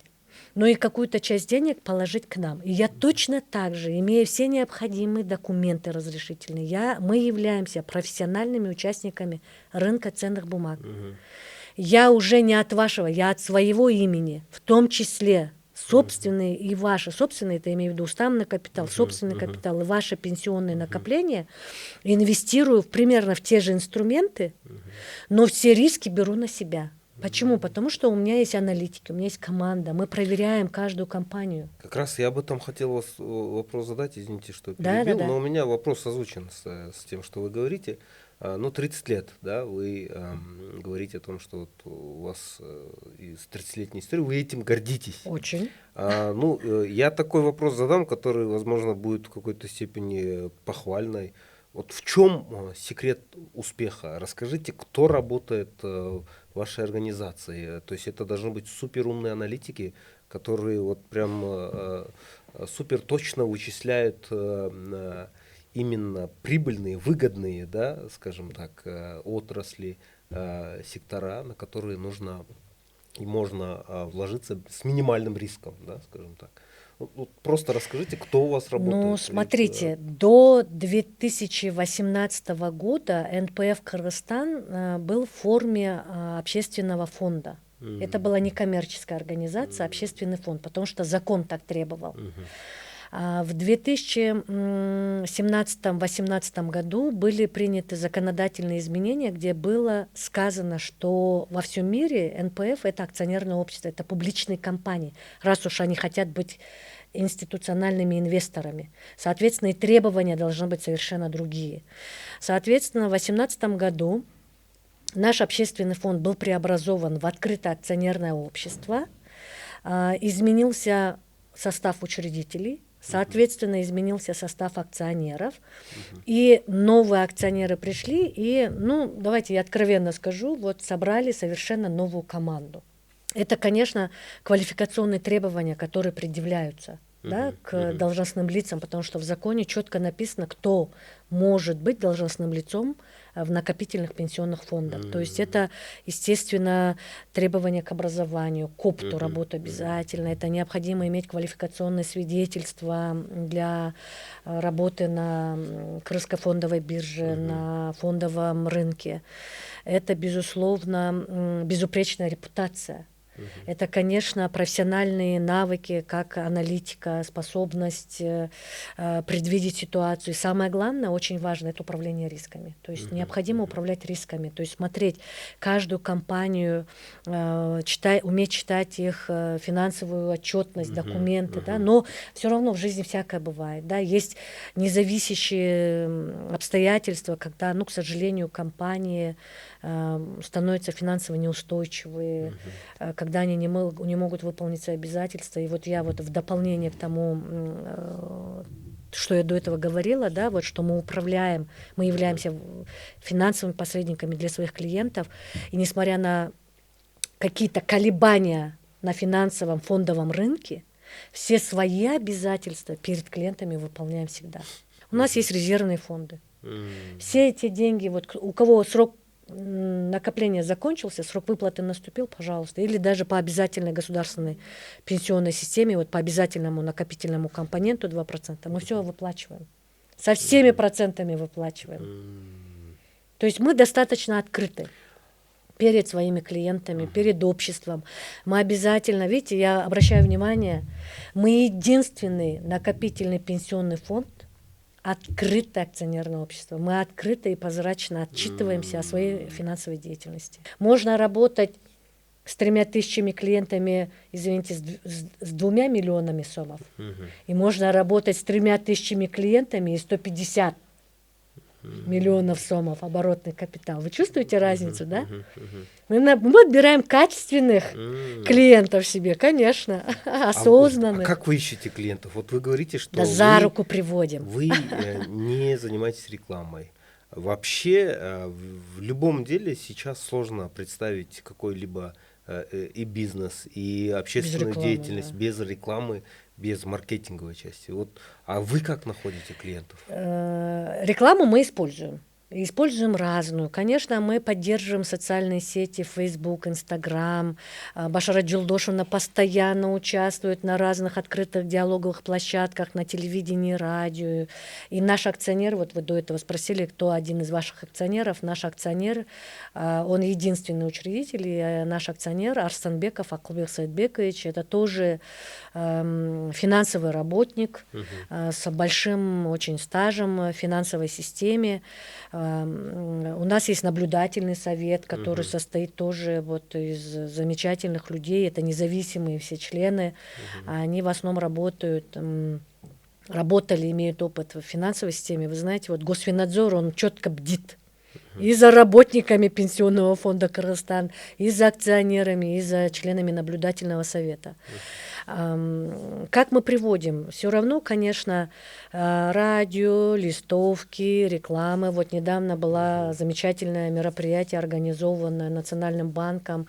но и какую-то часть денег положить к нам. И я точно так же, имея все необходимые документы разрешительные, мы являемся профессиональными участниками рынка ценных бумаг. Я уже не от вашего, я от своего имени, в том числе собственные и ваши, собственные, это я имею в виду уставный капитал, собственный капитал и ваши пенсионные накопления, инвестирую примерно в те же инструменты, но все риски беру на себя. Почему? Потому что у меня есть аналитики, у меня есть команда, мы проверяем каждую компанию. Как раз я об этом хотел вас вопрос задать, извините, что перебил, но у меня вопрос созвучен с тем, что вы говорите. 30 лет, да, вы говорите о том, что вот у вас из 30-летней истории, вы этим гордитесь. Очень. Я такой вопрос задам, который, возможно, будет в какой-то степени похвальной. Вот в чем секрет успеха? Расскажите, кто работает в вашей организации? То есть это должны быть суперумные аналитики, которые вот прям супер точно вычисляют именно прибыльные, выгодные, да, скажем так, отрасли, сектора, на которые нужно и можно вложиться с минимальным риском, да, скажем так. Вот просто расскажите, кто у вас работает. Смотрите, до 2018 года НПФ Кыргызстан был в форме общественного фонда. Это была некоммерческая организация, общественный фонд, потому что закон так требовал. В 2017-2018 году были приняты законодательные изменения, где было сказано, что во всем мире НПФ — это акционерное общество, это публичные компании, раз уж они хотят быть институциональными инвесторами. Соответственно, и требования должны быть совершенно другие. Соответственно, в 2018 году наш общественный фонд был преобразован в открытое акционерное общество, изменился состав учредителей, соответственно, изменился состав акционеров, и новые акционеры пришли, и, давайте я откровенно скажу, вот собрали совершенно новую команду. Это, конечно, квалификационные требования, которые предъявляются к должностным лицам, потому что в законе четко написано, кто может быть должностным лицом в накопительных пенсионных фондах. То есть это, естественно, требования к образованию, к опыту работы обязательно. Это необходимо иметь квалификационное свидетельство для работы на Крымской фондовой бирже, на фондовом рынке. Это, безусловно, безупречная репутация. Это, конечно, профессиональные навыки, как аналитика, способность предвидеть ситуацию. И самое главное, очень важно, это управление рисками. То есть необходимо управлять рисками, то есть смотреть каждую компанию, уметь читать их финансовую отчетность, документы, да, но все равно в жизни всякое бывает. Да, есть независящие обстоятельства, когда, к сожалению, компании становятся финансово неустойчивые, когда они не могут выполнить свои обязательства. И вот я вот в дополнение к тому, что я до этого говорила, да, вот что мы управляем, мы являемся финансовыми посредниками для своих клиентов, и несмотря на какие-то колебания на финансовом фондовом рынке, все свои обязательства перед клиентами выполняем всегда. У нас есть резервные фонды. Все эти деньги, вот у кого срок накопление закончился, срок выплаты наступил, пожалуйста. Или даже по обязательной государственной пенсионной системе, вот по обязательному накопительному компоненту 2%, мы все выплачиваем. Со всеми процентами выплачиваем. То есть мы достаточно открыты перед своими клиентами, перед обществом. Мы обязательно, видите, я обращаю внимание, мы единственный накопительный пенсионный фонд, открытое акционерное общество. Мы открыто и прозрачно отчитываемся о своей финансовой деятельности. Можно работать с 3000 клиентами, извините, с 2 миллионами сомов. И можно работать с 3000 клиентами и 150 миллионов сомов оборотный капитал. Вы чувствуете разницу, да? Мы отбираем качественных клиентов себе, конечно, осознанных. А как вы ищете клиентов? Вот вы говорите, что Да за руку приводим. Вы не занимаетесь рекламой. Вообще в любом деле сейчас сложно представить какой-либо и бизнес, и общественную рекламы, деятельность да. без рекламы, без маркетинговой части. Вот, а вы как находите клиентов? Рекламу мы используем. Используем разную. Конечно, мы поддерживаем социальные сети, Facebook, Instagram. Башара Джилдошевна постоянно участвует на разных открытых диалоговых площадках, на телевидении, радио. И наш акционер, вот вы до этого спросили, кто один из ваших акционеров. Наш акционер, он единственный учредитель, и наш акционер Арстанбеков Акылбек Саидбекович, это тоже финансовый работник с большим очень стажем в финансовой системе. У нас есть наблюдательный совет, который состоит тоже вот из замечательных людей. Это независимые все члены. Они в основном работали, имеют опыт в финансовой системе. Вы знаете, вот Госфинадзор, он четко бдит и за работниками Пенсионного фонда Кыргызстан, и за акционерами, и за членами наблюдательного совета. Как мы приводим? Все равно, конечно, радио, листовки, рекламы. Вот недавно было замечательное мероприятие, организованное Национальным банком,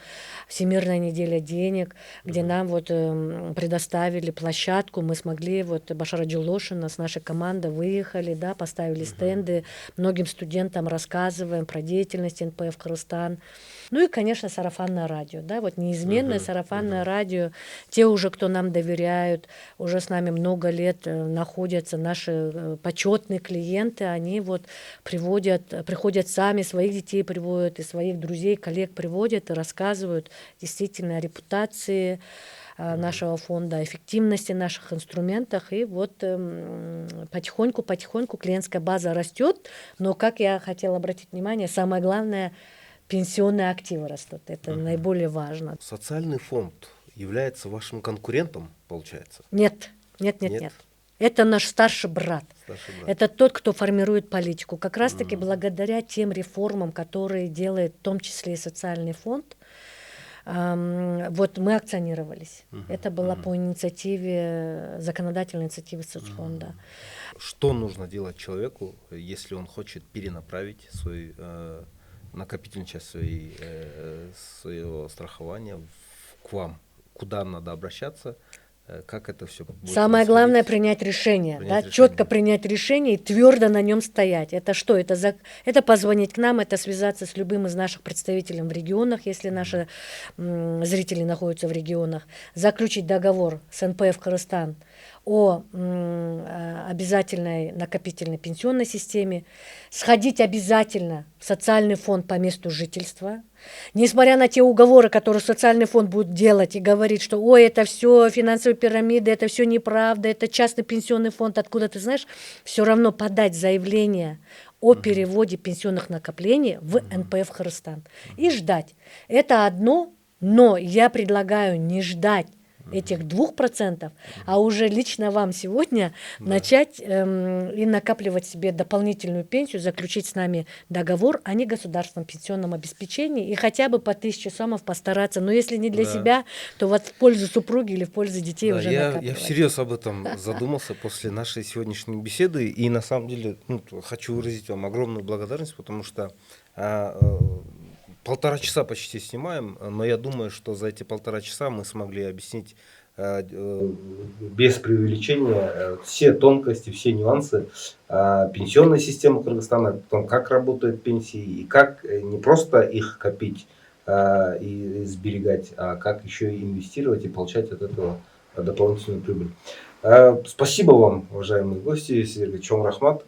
Всемирная неделя денег, где нам вот предоставили площадку. Мы смогли, вот Башара Джилдошевна с нашей командой выехали, да, поставили стенды, многим студентам рассказываем про деятельность НПФ Кыргызстан. Ну и, конечно, сарафанное радио, да, вот неизменное сарафанное радио. Те уже, кто нам доверяют, уже с нами много лет находятся наши почетные клиенты, они вот приходят сами, своих детей приводят, и своих друзей, коллег приводят и рассказывают действительно о репутации нашего фонда, о эффективности наших инструментах. И вот потихоньку клиентская база растет, но, как я хотела обратить внимание, самое главное, пенсионные активы растут. Это наиболее важно. Социальный фонд является вашим конкурентом, получается? Нет. Это наш старший брат. Это тот, кто формирует политику. Как раз-таки благодаря тем реформам, которые делает в том числе и социальный фонд, вот мы акционировались. Это было по инициативе, законодательной инициативы соцфонда. Что нужно делать человеку, если он хочет перенаправить свой накопительную часть своего страхования к вам? Куда надо обращаться? Как это все будет Самое главное принять решение, четко принять решение и твердо на нем стоять. Это что? Это позвонить к нам, это связаться с любым из наших представителей в регионах, если наши зрители находятся в регионах, заключить договор с НПФ Кыргызстан о обязательной накопительной пенсионной системе, сходить обязательно в социальный фонд по месту жительства. Несмотря на те уговоры, которые социальный фонд будет делать и говорить, что ой, это все финансовые пирамиды, это все неправда, это частный пенсионный фонд, откуда ты знаешь, все равно подать заявление о переводе пенсионных накоплений в НПФ Кыргызстан и ждать. Это одно, но я предлагаю не ждать этих 2%, а уже лично вам сегодня начать и накапливать себе дополнительную пенсию, заключить с нами договор о негосударственном пенсионном обеспечении и хотя бы по 1000 сомов постараться, но если не для себя, то вот в пользу супруги или в пользу детей уже накапливать. Я всерьез об этом задумался после нашей сегодняшней беседы, и на самом деле хочу выразить вам огромную благодарность, потому что 1,5 часа почти снимаем, но я думаю, что за эти 1,5 часа мы смогли объяснить без преувеличения все тонкости, все нюансы пенсионной системы Кыргызстана, о том, как работают пенсии и как не просто их копить и сберегать, а как еще и инвестировать и получать от этого дополнительную прибыль. Спасибо вам, уважаемые гости, Сергей Чон Рахмат.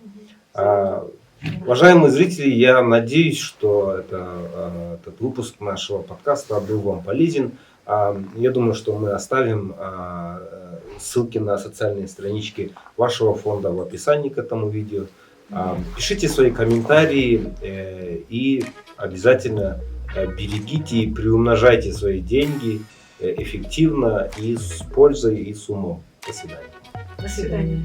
Уважаемые зрители, я надеюсь, что этот выпуск нашего подкаста был вам полезен. Я думаю, что мы оставим ссылки на социальные странички вашего фонда в описании к этому видео. Пишите свои комментарии и обязательно берегите и приумножайте свои деньги эффективно и с пользой, и с умом. До свидания. До свидания.